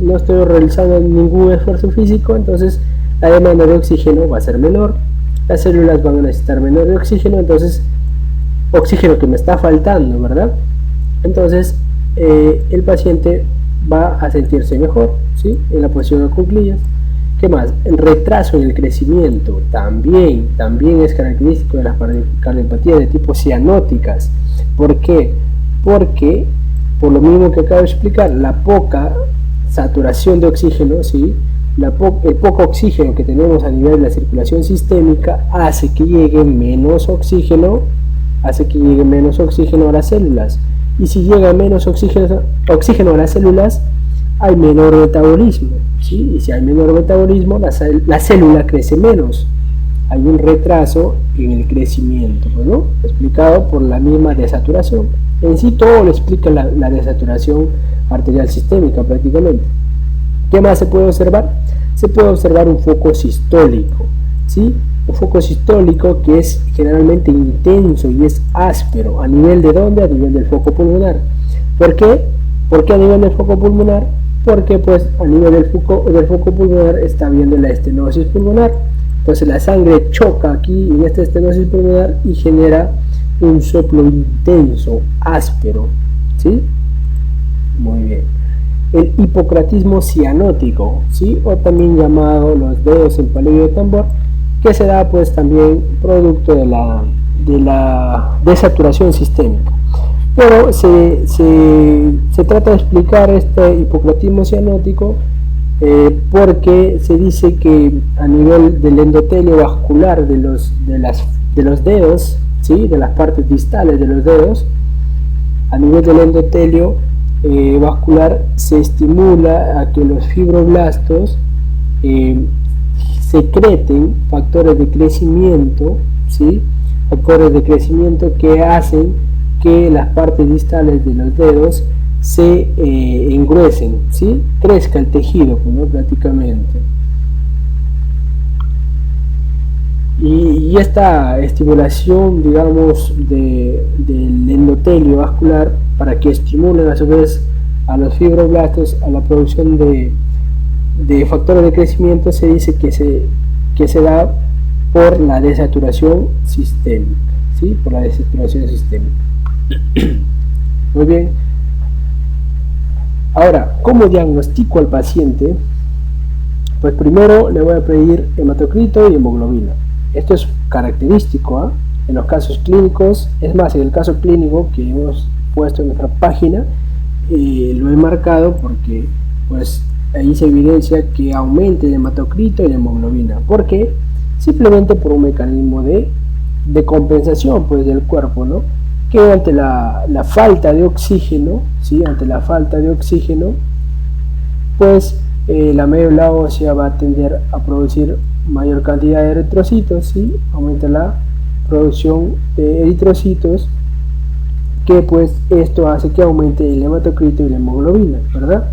no estoy realizando ningún esfuerzo físico, entonces la demanda de oxígeno va a ser menor, las células van a necesitar menor de oxígeno, entonces oxígeno que me está faltando, ¿verdad? Entonces el paciente va a sentirse mejor, ¿sí? En la posición de cuclillas. ¿Qué más? El retraso en el crecimiento también es característico de las cardiopatías de tipo cianóticas. ¿Por qué? Porque, por lo mismo que acabo de explicar, la poca saturación de oxígeno, ¿sí? El poco oxígeno que tenemos a nivel de la circulación sistémica hace que llegue menos oxígeno a las células. Y si llega menos oxígeno a las células, hay menor metabolismo, ¿sí? Y si hay menor metabolismo, la célula crece menos. Hay un retraso en el crecimiento, ¿no? Explicado por la misma desaturación. En sí todo lo explica la desaturación arterial sistémica prácticamente. ¿Qué más se puede observar? Se puede observar un foco sistólico, ¿sí? Un foco sistólico que es generalmente intenso y es áspero. ¿A nivel de dónde? A nivel del foco pulmonar. ¿Por qué? ¿Por qué a nivel del foco pulmonar? Porque pues a nivel del foco pulmonar está viendo la estenosis pulmonar. Entonces la sangre choca aquí en esta estenosis pulmonar y genera un soplo intenso, áspero, ¿sí? Muy bien. El hipocratismo cianótico, ¿sí? O también llamado los dedos en palillo de tambor, que se da pues también producto de la desaturación sistémica. Pero se trata de explicar este hipocratismo cianótico porque se dice que a nivel del endotelio vascular de los dedos, ¿sí? De las partes distales de los dedos, a nivel del endotelio vascular se estimula a que los fibroblastos secreten factores de crecimiento, ¿sí? Factores de crecimiento que hacen que las partes distales de los dedos se engruesen, ¿sí? Crezca el tejido, ¿no? Prácticamente. Y esta estimulación, digamos, del endotelio vascular, para que estimulen a su vez a los fibroblastos a la producción de factores de crecimiento, se dice que se da por la desaturación sistémica, ¿sí? Por la desaturación sistémica. Muy bien. Ahora, ¿cómo diagnostico al paciente? Pues primero le voy a pedir hematocrito y hemoglobina. Esto es característico, ¿eh? En los casos clínicos, es más, en el caso clínico que hemos puesto en nuestra página, lo he marcado porque pues ahí se evidencia que aumente el hematocrito y la hemoglobina. ¿Por qué? Simplemente por un mecanismo de compensación pues del cuerpo, ¿no? Que ante la falta de oxígeno, ¿sí? Ante la falta de oxígeno, pues la médula ósea va a tender a producir mayor cantidad de eritrocitos, ¿sí? Aumenta la producción de eritrocitos, que pues esto hace que aumente el hematocrito y la hemoglobina, ¿verdad?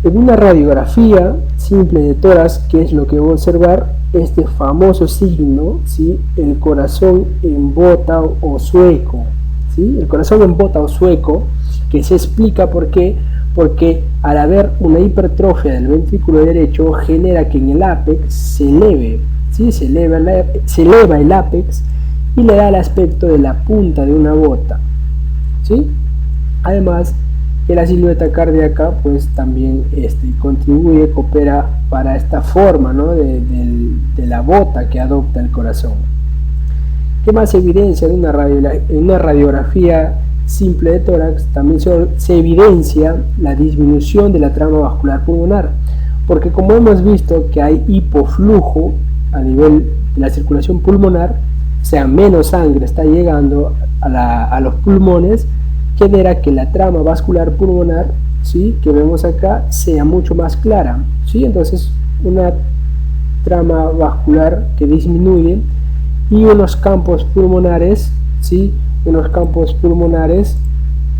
En una radiografía simple de tórax, ¿qué es lo que voy a observar? Este famoso signo, ¿sí? El corazón en bota o sueco, ¿sí? El corazón en bota o sueco, que se explica por qué. Porque al haber una hipertrofia del ventrículo derecho genera que en el ápex se eleve, ¿sí? Se eleva el ápex y le da el aspecto de la punta de una bota, ¿sí? Además que la silueta cardíaca pues también contribuye, coopera para esta forma, ¿no? de la bota que adopta el corazón. ¿Qué más evidencia en una radiografía simple de tórax? También se evidencia la disminución de la trama vascular pulmonar, porque como hemos visto que hay hipoflujo a nivel de la circulación pulmonar, o sea, menos sangre está llegando a los pulmones, genera que la trama vascular pulmonar, ¿sí? Que vemos acá, sea mucho más clara, ¿sí? Entonces una trama vascular que disminuye y unos campos pulmonares, ¿sí? Unos campos pulmonares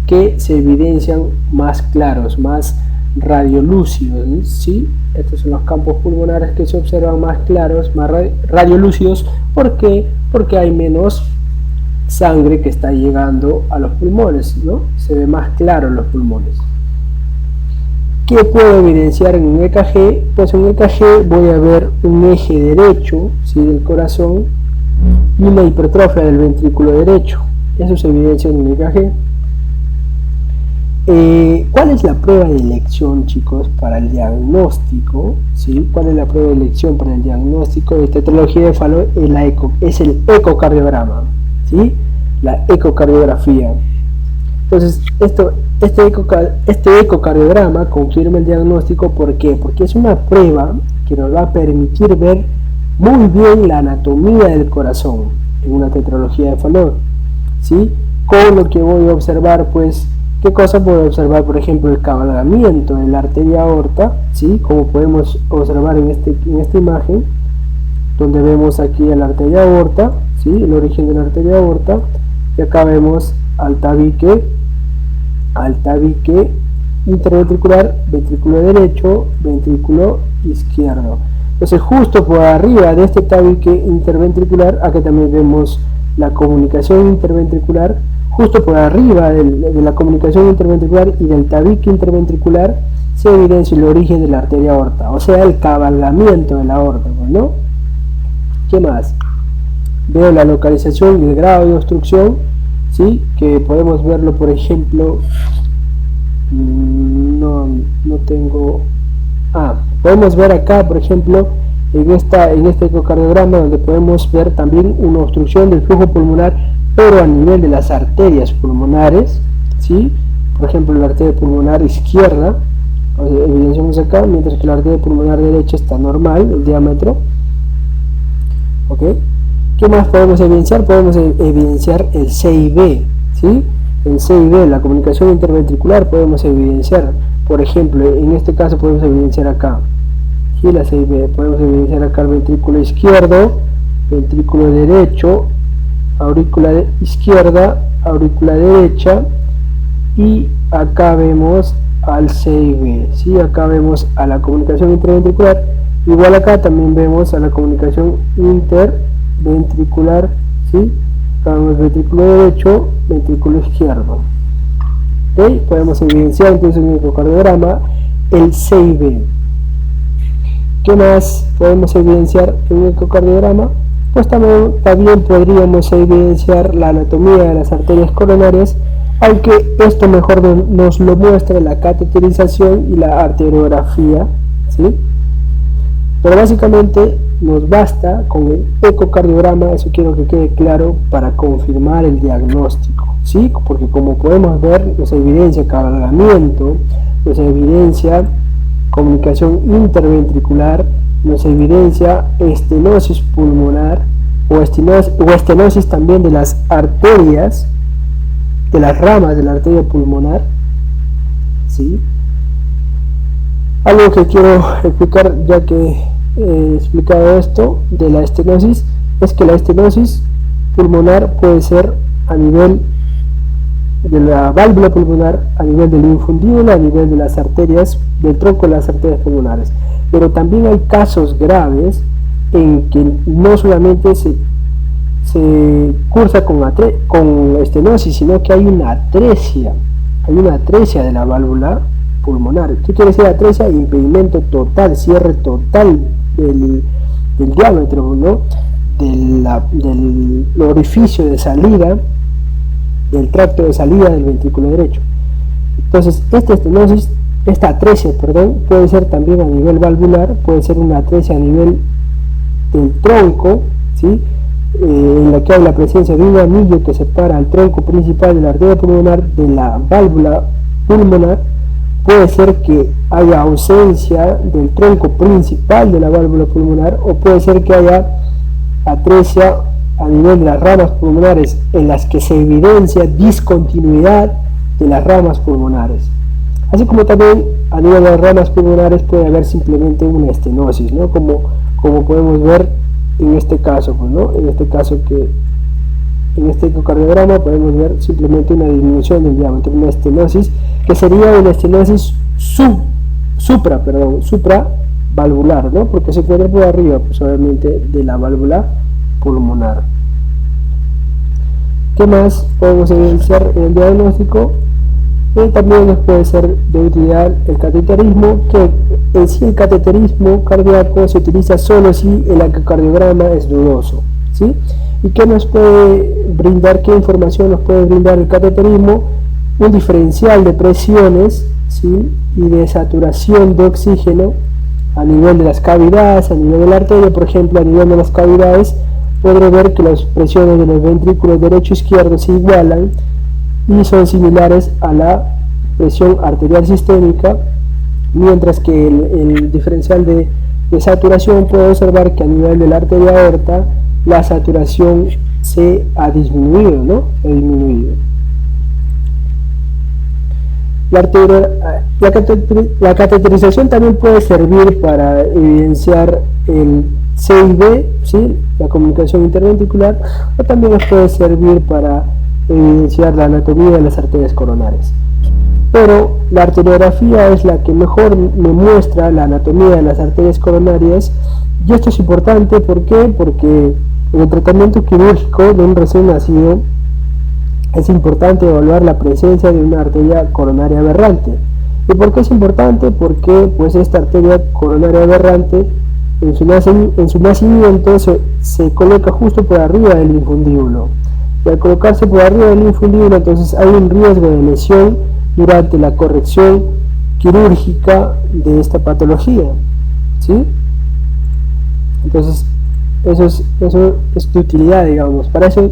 que se evidencian más claros, más radiolúcidos, ¿sí? Estos son los campos pulmonares que se observan más claros, más radiolúcidos. ¿Por qué? Porque hay menos sangre que está llegando a los pulmones, ¿no? Se ve más claro en los pulmones. ¿Qué puedo evidenciar en un EKG? Pues en un EKG voy a ver un eje derecho, ¿sí? Del corazón y una hipertrofia del ventrículo derecho. Eso se evidencia en un EKG. ¿Cuál es la prueba de elección, chicos, para el diagnóstico? ¿Sí? ¿Cuál es la prueba de elección para el diagnóstico de tetralogía de Fallot? Es el ecocardiograma, ¿sí? La ecocardiografía. Entonces, este ecocardiograma confirma el diagnóstico. ¿Por qué? Porque es una prueba que nos va a permitir ver muy bien la anatomía del corazón en una tetralogía de Fallot, ¿sí? Con lo que voy a observar, pues, ¿qué cosa puedo observar? Por ejemplo, el cabalgamiento de la arteria aorta, ¿sí? Como podemos observar en esta imagen, donde vemos aquí a la arteria aorta, ¿sí? El origen de la arteria aorta, y acá vemos al tabique interventricular, ventrículo derecho, ventrículo izquierdo. Entonces, justo por arriba de este tabique interventricular, acá también vemos la comunicación interventricular. Justo por arriba de la comunicación interventricular y del tabique interventricular se evidencia el origen de la arteria aorta, o sea, el cabalgamiento de la aorta, ¿no? ¿Qué más? Veo la localización y el grado de obstrucción, ¿sí? Que podemos verlo, por ejemplo, no tengo... podemos ver acá, por ejemplo, en este ecocardiograma, donde podemos ver también una obstrucción del flujo pulmonar, pero a nivel de las arterias pulmonares, ¿sí? Por ejemplo, la arteria pulmonar izquierda, evidenciamos acá, mientras que la arteria pulmonar derecha está normal, el diámetro. ¿Ok? ¿Qué más podemos evidenciar? Podemos evidenciar el CIB, ¿sí? El CIB, la comunicación interventricular, podemos evidenciar, por ejemplo, en este caso podemos evidenciar acá, ¿sí? La CIB, podemos evidenciar acá el ventrículo izquierdo, ventrículo derecho, aurícula izquierda, aurícula derecha, y acá vemos al CIB, ¿sí? Acá vemos a la comunicación interventricular, igual acá también vemos a la comunicación interventricular, ¿sí? Acá vemos ventrículo derecho, ventrículo izquierdo. ¿Okay? Podemos evidenciar entonces en el ecocardiograma el CIB. ¿Qué más podemos evidenciar en el ecocardiograma? Pues también podríamos evidenciar la anatomía de las arterias coronarias, aunque esto mejor nos lo muestra la cateterización y la arteriografía, ¿sí? Pero básicamente nos basta con el ecocardiograma, eso quiero que quede claro, para confirmar el diagnóstico, ¿sí? Porque como podemos ver, nos evidencia cabalgamiento, nos evidencia comunicación interventricular, nos evidencia estenosis pulmonar o estenosis también de las arterias, de las ramas de la arteria pulmonar, ¿sí? Algo que quiero explicar, ya que he explicado esto de la estenosis, es que la estenosis pulmonar puede ser a nivel de la válvula pulmonar, a nivel del infundíbulo, a nivel de las arterias, del tronco de las arterias pulmonares. Pero también hay casos graves en que no solamente se cursa con estenosis, sino que hay una atresia de la válvula pulmonar. ¿Qué quiere decir atresia? Impedimento total, cierre total del diámetro, ¿no? Del orificio de salida, del tracto de salida del ventrículo derecho. Entonces, esta atresia, puede ser también a nivel valvular, puede ser una atresia a nivel del tronco, ¿sí? En la que hay la presencia de un anillo que separa el tronco principal de la arteria pulmonar de la válvula pulmonar. Puede ser que haya ausencia del tronco principal de la válvula pulmonar, o puede ser que haya atresia a nivel de las ramas pulmonares en las que se evidencia discontinuidad de las ramas pulmonares. Así como también a nivel de las ramas pulmonares puede haber simplemente una estenosis, ¿no? Como podemos ver en este caso, pues, ¿no? En este ecocardiograma podemos ver simplemente una disminución del diámetro, una estenosis, que sería una estenosis supravalvular, ¿no? Porque se encuentra por arriba, pues, obviamente, de la válvula pulmonar. ¿Qué más podemos evidenciar en el diagnóstico? También nos puede ser de utilidad el cateterismo, que en sí el cateterismo cardíaco se utiliza solo si el ecocardiograma es dudoso, ¿sí? ¿Y qué nos puede brindar, qué información nos puede brindar el cateterismo? Un diferencial de presiones, ¿sí? Y de saturación de oxígeno a nivel de las cavidades, a nivel de la arteria. Por ejemplo, a nivel de las cavidades podré ver que las presiones de los ventrículos derecho e izquierdo se igualan y son similares a la presión arterial sistémica, mientras que el diferencial de saturación, puedo observar que a nivel de la arteria aorta la saturación se ha disminuido, ¿no? La cateterización también puede servir para evidenciar el CIV, ¿sí? La comunicación interventricular, o también nos puede servir para evidenciar la anatomía de las arterias coronarias. Pero la arteriografía es la que mejor me muestra la anatomía de las arterias coronarias, y esto es importante. ¿Por qué? Porque en el tratamiento quirúrgico de un recién nacido es importante evaluar la presencia de una arteria coronaria aberrante. ¿Y por qué es importante? Porque pues esta arteria coronaria aberrante en su nacimiento se coloca justo por arriba del infundíbulo, y al colocarse por arriba del infundíbulo, entonces hay un riesgo de lesión durante la corrección quirúrgica de esta patología, ¿sí? Entonces eso es de utilidad, digamos. Para eso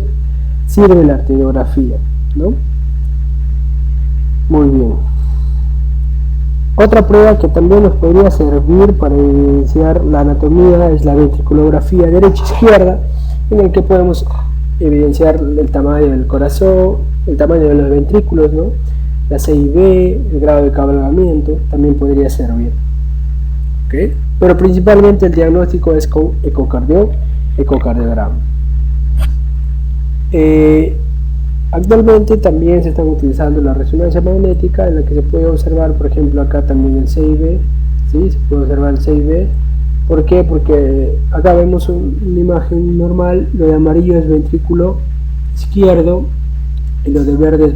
sirve la arteriografía, ¿no? Muy bien. Otra prueba que también nos podría servir para evidenciar la anatomía es la ventriculografía derecha-izquierda, en el que podemos evidenciar el tamaño del corazón, el tamaño de los ventrículos, ¿no? La CIV, el grado de cabalgamiento, también podría servir. ¿Okay? Pero principalmente el diagnóstico es con ecocardiograma. Actualmente también se están utilizando la resonancia magnética, en la que se puede observar, por ejemplo, acá también el CIV, ¿sí? Se puede observar el CIV. ¿Por qué? Porque acá vemos una imagen normal, lo de amarillo es ventrículo izquierdo y lo de verde es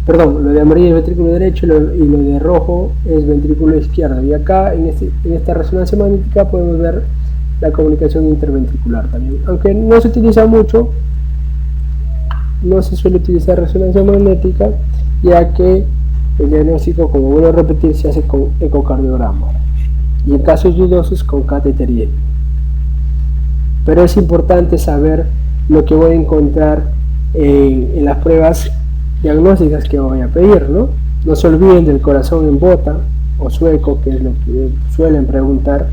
lo de amarillo es ventrículo derecho y lo de rojo es ventrículo izquierdo. Y acá en esta resonancia magnética podemos ver la comunicación interventricular también, aunque no se utiliza mucho. No se suele utilizar resonancia magnética, ya que el diagnóstico, como vuelvo a repetir, se hace con ecocardiograma. y en casos dudosos con catéter IEPI. Pero es importante saber lo que voy a encontrar en las pruebas diagnósticas que voy a pedir, ¿no? No se olviden del corazón en bota o sueco, que es lo que suelen preguntar,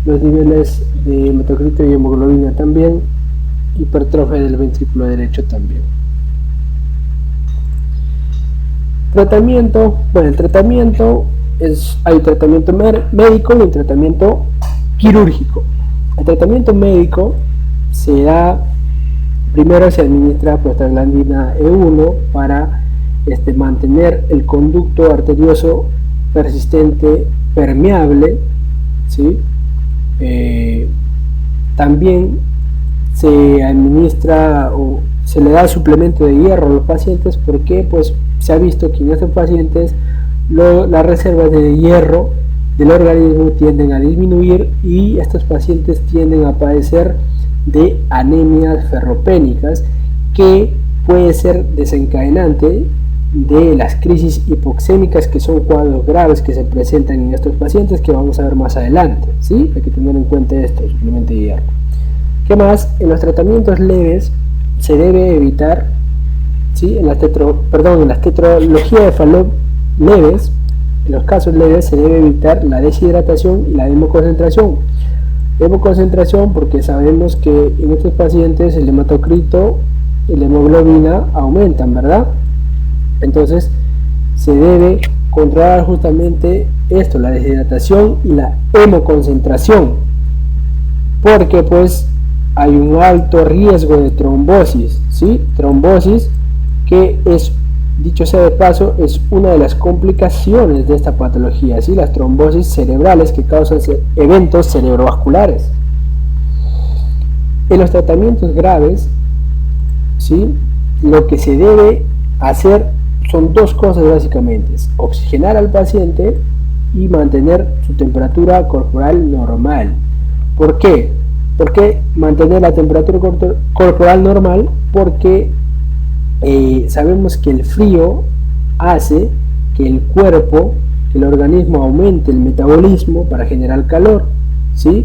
los niveles de hematocrito y hemoglobina también, hipertrofia del ventrículo derecho también. Tratamiento, bueno, el tratamiento hay tratamiento médico y el tratamiento quirúrgico. El tratamiento médico se da, primero se administra prostaglandina E1 para mantener el conducto arterioso persistente permeable, ¿sí? También se administra o se le da suplemento de hierro a los pacientes porque pues se ha visto que en estos pacientes las reservas de hierro del organismo tienden a disminuir y estos pacientes tienden a padecer de anemias ferropénicas, que puede ser desencadenante de las crisis hipoxémicas, que son cuadros graves que se presentan en estos pacientes que vamos a ver más adelante, ¿sí? Hay que tener en cuenta esto, suplemento de hierro. ¿Qué más? En los tratamientos leves se debe evitar, ¿sí? en las tetralogías de Fallot leves, en los casos leves se debe evitar la deshidratación y la hemoconcentración. Hemoconcentración porque sabemos que en estos pacientes el hematocrito y la hemoglobina aumentan, ¿verdad? Entonces se debe controlar justamente esto, la deshidratación y la hemoconcentración, porque pues hay un alto riesgo de trombosis, ¿sí? Trombosis que es, dicho sea de paso, es una de las complicaciones de esta patología, ¿sí? Las trombosis cerebrales que causan eventos cerebrovasculares. En los tratamientos graves, ¿sí? Lo que se debe hacer son dos cosas básicamente: oxigenar al paciente y mantener su temperatura corporal normal. ¿Por qué? ¿Por qué mantener la temperatura corporal normal? Porque sabemos que el frío hace que el cuerpo, que el organismo aumente el metabolismo para generar calor, ¿sí?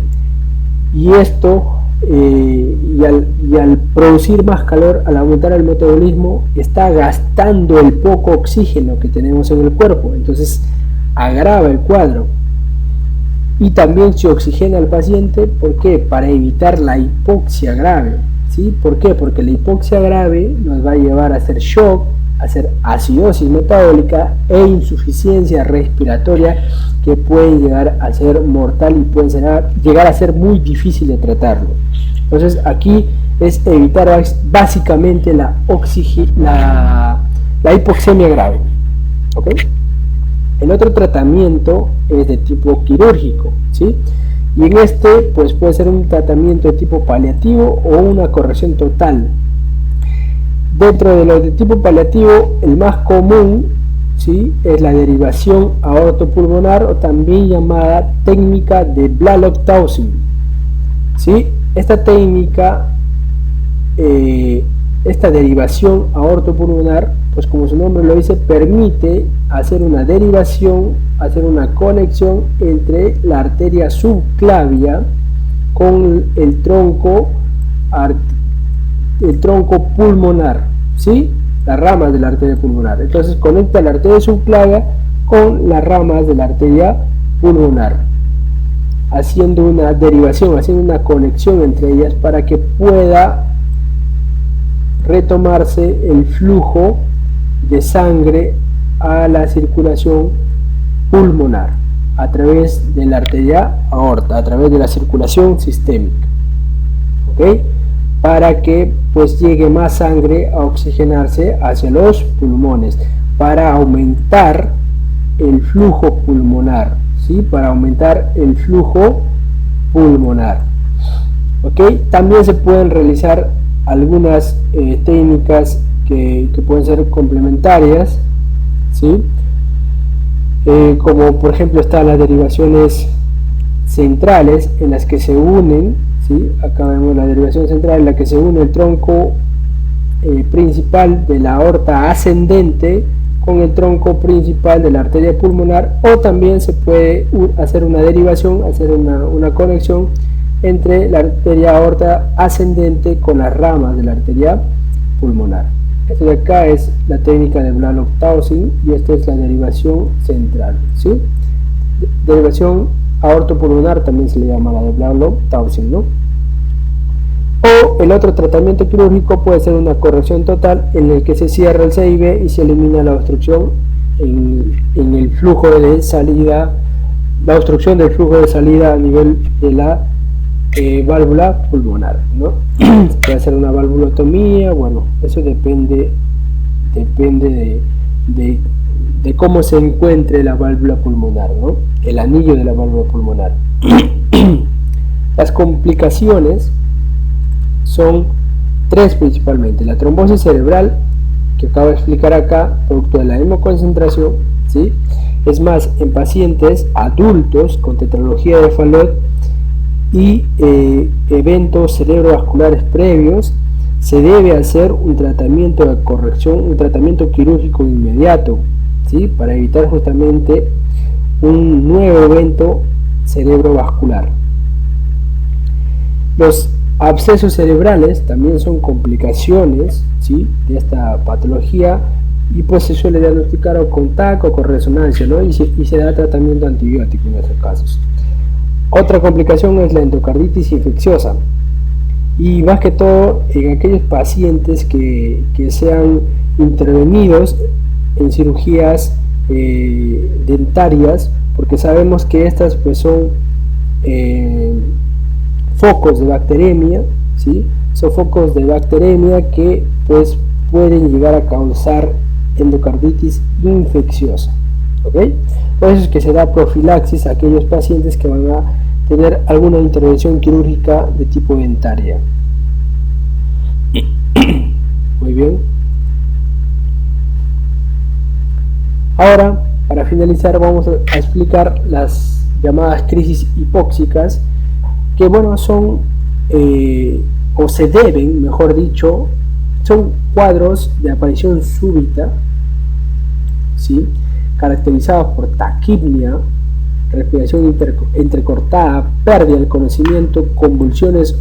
Y esto, y al producir más calor, al aumentar el metabolismo, está gastando el poco oxígeno que tenemos en el cuerpo, entonces agrava el cuadro. Y también se oxigena al paciente, ¿por qué? Para evitar la hipoxia grave, ¿sí? ¿Por qué? Porque la hipoxia grave nos va a llevar a hacer shock, a hacer acidosis metabólica e insuficiencia respiratoria, que pueden llegar a ser mortal y pueden llegar a ser muy difícil de tratarlo. Entonces aquí es evitar básicamente la hipoxemia grave, ¿ok? El otro tratamiento es de tipo quirúrgico, ¿sí? Y en este pues puede ser un tratamiento de tipo paliativo o una corrección total. Dentro de los de tipo paliativo, el más común, ¿sí? Es la derivación aortopulmonar, o también llamada técnica de Blalock-Taussig, ¿sí? Esta técnica, esta derivación aortopulmonar, pues como su nombre lo dice, permite hacer una derivación, hacer una conexión entre la arteria subclavia con el tronco pulmonar, ¿sí? Las ramas de la arteria pulmonar. Entonces conecta la arteria subclavia con las ramas de la arteria pulmonar, haciendo una derivación, haciendo una conexión entre ellas para que pueda retomarse el flujo de sangre a la circulación pulmonar a través de la arteria aorta, a través de la circulación sistémica, ¿ok? Para que pues llegue más sangre a oxigenarse hacia los pulmones, para aumentar el flujo pulmonar, ¿sí? Para aumentar el flujo pulmonar, ¿ok? También se pueden realizar algunas técnicas que pueden ser complementarias, ¿sí? Como por ejemplo están las derivaciones centrales, en las que se unen, ¿sí? Acá vemos la derivación central en la que se une el tronco principal de la aorta ascendente con el tronco principal de la arteria pulmonar, o también se puede hacer una derivación, hacer una conexión entre la arteria aorta ascendente con las ramas de la arteria pulmonar. Esto de acá es la técnica de Blalock-Taussig y esta es la derivación central, ¿sí? Derivación aortopulmonar también se le llama la de Blalock-Taussig, ¿no? O el otro tratamiento quirúrgico puede ser una corrección total en el que se cierra el CIB y se elimina la obstrucción en el flujo de salida, la obstrucción del flujo de salida a nivel de la válvula pulmonar, ¿no? Puede ser una valvulotomía, bueno, eso depende de cómo se encuentre la válvula pulmonar, ¿no? El anillo de la válvula pulmonar. Las complicaciones son tres principalmente: la trombosis cerebral, que acabo de explicar acá, producto de la hemoconcentración, ¿sí? Es más, en pacientes adultos con tetralogía de Fallot y eventos cerebrovasculares previos, se debe hacer un tratamiento de corrección, un tratamiento quirúrgico inmediato, ¿sí? Para evitar justamente un nuevo evento cerebrovascular. Los abscesos cerebrales también son complicaciones, ¿sí? De esta patología, y pues se suele diagnosticar o con TAC o con resonancia, ¿no? y se da tratamiento antibiótico en esos casos. Otra complicación es la endocarditis infecciosa, y más que todo en aquellos pacientes que sean intervenidos en cirugías dentarias, porque sabemos que estas pues son focos de bacteremia, ¿sí? Son focos de bacteremia que pues pueden llegar a causar endocarditis infecciosa, ¿ok? Por eso es que se da profilaxis a aquellos pacientes que van a tener alguna intervención quirúrgica de tipo dentaria. Muy bien. Ahora, para finalizar, vamos a explicar las llamadas crisis hipóxicas, que bueno, son o se deben, mejor dicho, son cuadros de aparición súbita, ¿sí? Caracterizados por taquipnia, respiración entrecortada, pérdida del conocimiento, convulsiones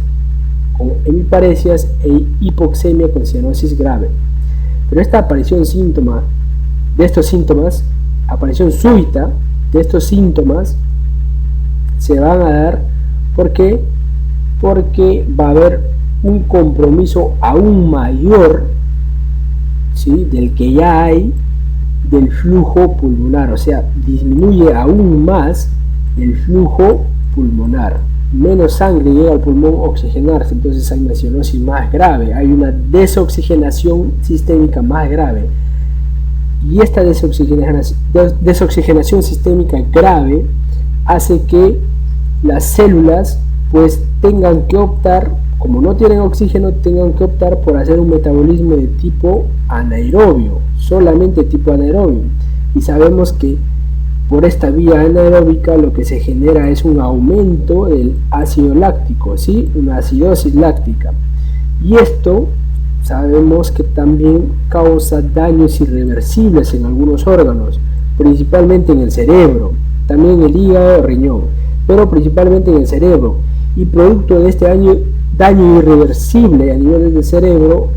con hemiparesias e hipoxemia con cianosis grave. Pero esta aparición aparición súbita de estos síntomas se van a dar porque va a haber un compromiso aún mayor, ¿sí? Del que ya hay del flujo pulmonar, o sea, disminuye aún más el flujo pulmonar, menos sangre llega al pulmón a oxigenarse, entonces hay una cianosis más grave, hay una desoxigenación sistémica más grave, y esta desoxigenación sistémica grave hace que las células pues tengan que optar, como no tienen oxígeno, tengan que optar por hacer un metabolismo de tipo anaerobio, solamente tipo anaerobio, y sabemos que por esta vía anaeróbica lo que se genera es un aumento del ácido láctico, ¿sí? Una acidosis láctica, y esto sabemos que también causa daños irreversibles en algunos órganos, principalmente en el cerebro, también el hígado, riñón, pero principalmente en el cerebro, y producto de este daño irreversible a nivel del cerebro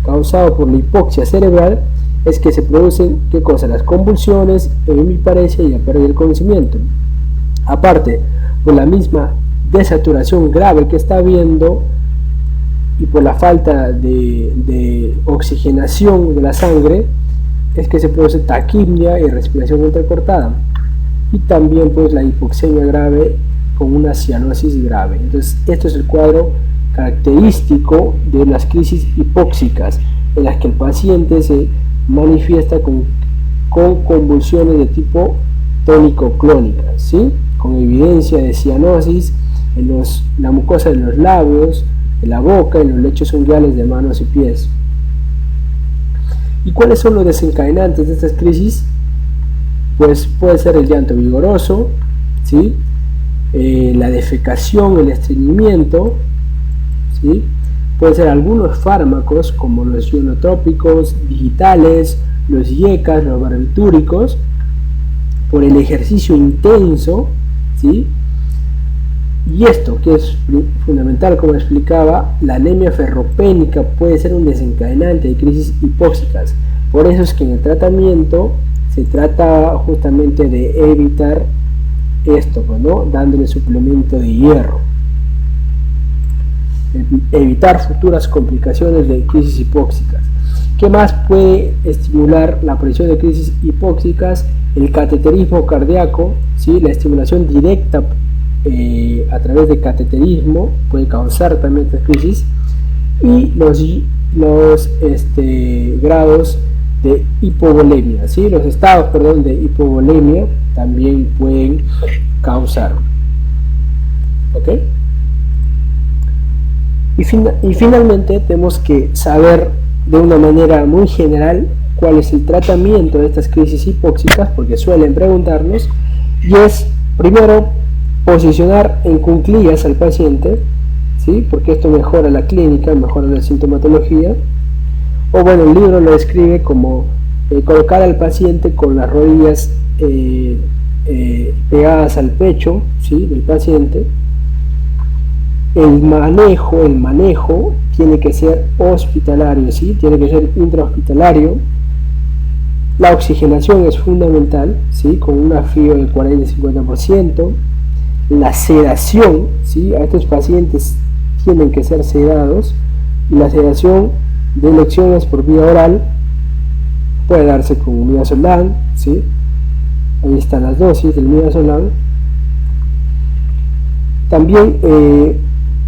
causado por la hipoxia cerebral es que se producen, ¿qué cosa? Las convulsiones, hemiparesia y la pérdida del conocimiento. Aparte, por la misma desaturación grave que está habiendo y por la falta de oxigenación de la sangre, es que se produce taquipnia y respiración entrecortada, y también pues la hipoxemia grave con una cianosis grave. Entonces esto es el cuadro característico de las crisis hipóxicas, en las que el paciente se manifiesta con convulsiones de tipo tónico-clónica, ¿sí? Con evidencia de cianosis en la mucosa de los labios, en la boca, en los lechos unguiales de manos y pies. ¿Y cuáles son los desencadenantes de estas crisis? Pues puede ser el llanto vigoroso, ¿sí? La defecación, el estreñimiento, ¿sí? Puede ser algunos fármacos como los ionotrópicos digitales, los IECAs, los barbitúricos, por el ejercicio intenso, ¿sí? Y esto, que es fundamental, como explicaba, la anemia ferropénica puede ser un desencadenante de crisis hipóxicas. Por eso es que en el tratamiento se trata justamente de evitar esto, ¿no? Dándole suplemento de hierro. Evitar futuras complicaciones de crisis hipóxicas. ¿Qué más puede estimular la aparición de crisis hipóxicas? El cateterismo cardíaco, ¿sí? La estimulación directa a través de cateterismo puede causar también esta crisis, y los grados de hipovolemia, ¿sí? Los estados, perdón, de hipovolemia también pueden causar. ¿Ok? Y finalmente tenemos que saber de una manera muy general cuál es el tratamiento de estas crisis hipóxicas, porque suelen preguntarnos, y es primero posicionar en cuclillas al paciente, ¿sí? Porque esto mejora la clínica, mejora la sintomatología, o bueno, el libro lo describe como colocar al paciente con las rodillas pegadas al pecho, ¿sí? Del paciente. El manejo tiene que ser hospitalario, ¿sí? Tiene que ser intrahospitalario. La oxigenación es fundamental, ¿sí? Con una FIO del 40-50%. La sedación, ¿sí? A estos pacientes tienen que ser sedados, y la sedación de elecciones por vía oral puede darse con midazolam, ¿sí? Ahí están las dosis del midazolam. También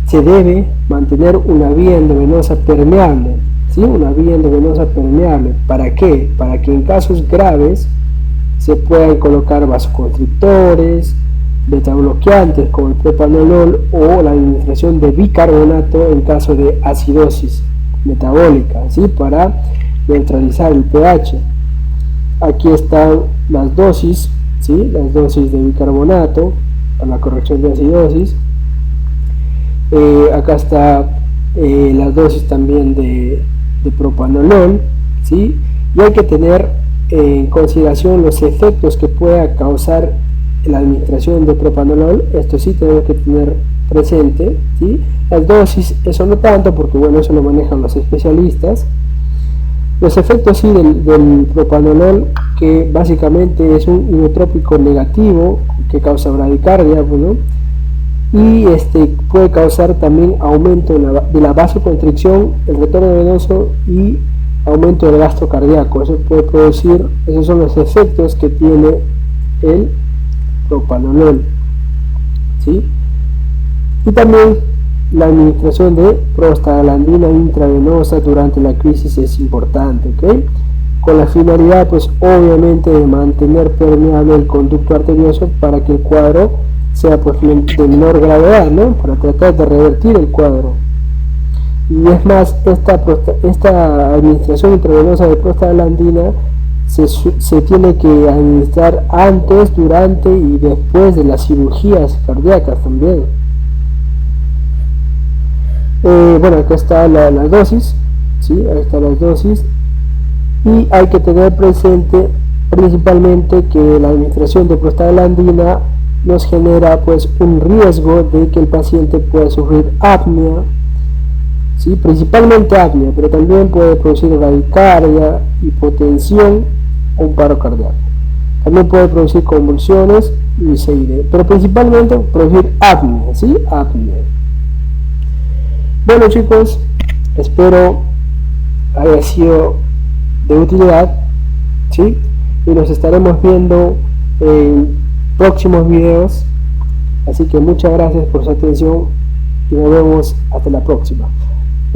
se debe mantener una vía endovenosa permeable, ¿sí? Una vía endovenosa permeable. ¿Para qué? Para que en casos graves se puedan colocar vasoconstrictores, betabloqueantes como el propanolol, o la administración de bicarbonato en caso de acidosis metabólica, ¿sí? Para neutralizar el pH. Aquí están las dosis, ¿sí? Las dosis de bicarbonato para la corrección de acidosis. Acá está las dosis también de propanolol, ¿sí? Y hay que tener en consideración los efectos que pueda causar la administración de propanolol. Esto sí tenemos que tener presente, ¿sí? Las dosis, eso no tanto, porque bueno, eso lo manejan los especialistas. Los efectos sí del propanolol, que básicamente es un inotrópico negativo que causa bradicardia, ¿no? Y puede causar también aumento de la vasoconstricción, el retorno venoso y aumento del gasto cardíaco. Eso puede producir, esos son los efectos que tiene el propanolol, ¿sí? Y también la administración de prostaglandina intravenosa durante la crisis es importante, ¿ok? Con la finalidad, pues obviamente, de mantener permeable el conducto arterioso para que el cuadro sea pues de menor gravedad, ¿no? Para tratar de revertir el cuadro. Y es más, esta administración intravenosa de prostaglandina se tiene que administrar antes, durante y después de las cirugías cardíacas también. Bueno, acá está la dosis, ¿sí? Ahí están las dosis, y hay que tener presente principalmente que la administración de prostaglandina nos genera pues un riesgo de que el paciente pueda sufrir apnea, ¿sí? Principalmente apnea, pero también puede producir bradicardia, hipotensión o un paro cardíaco. También puede producir convulsiones y CID, pero principalmente producir apnea, ¿sí? Apnea. Bueno, chicos, espero haya sido de utilidad, ¿sí? Y nos estaremos viendo en próximos videos, así que muchas gracias por su atención y nos vemos hasta la próxima.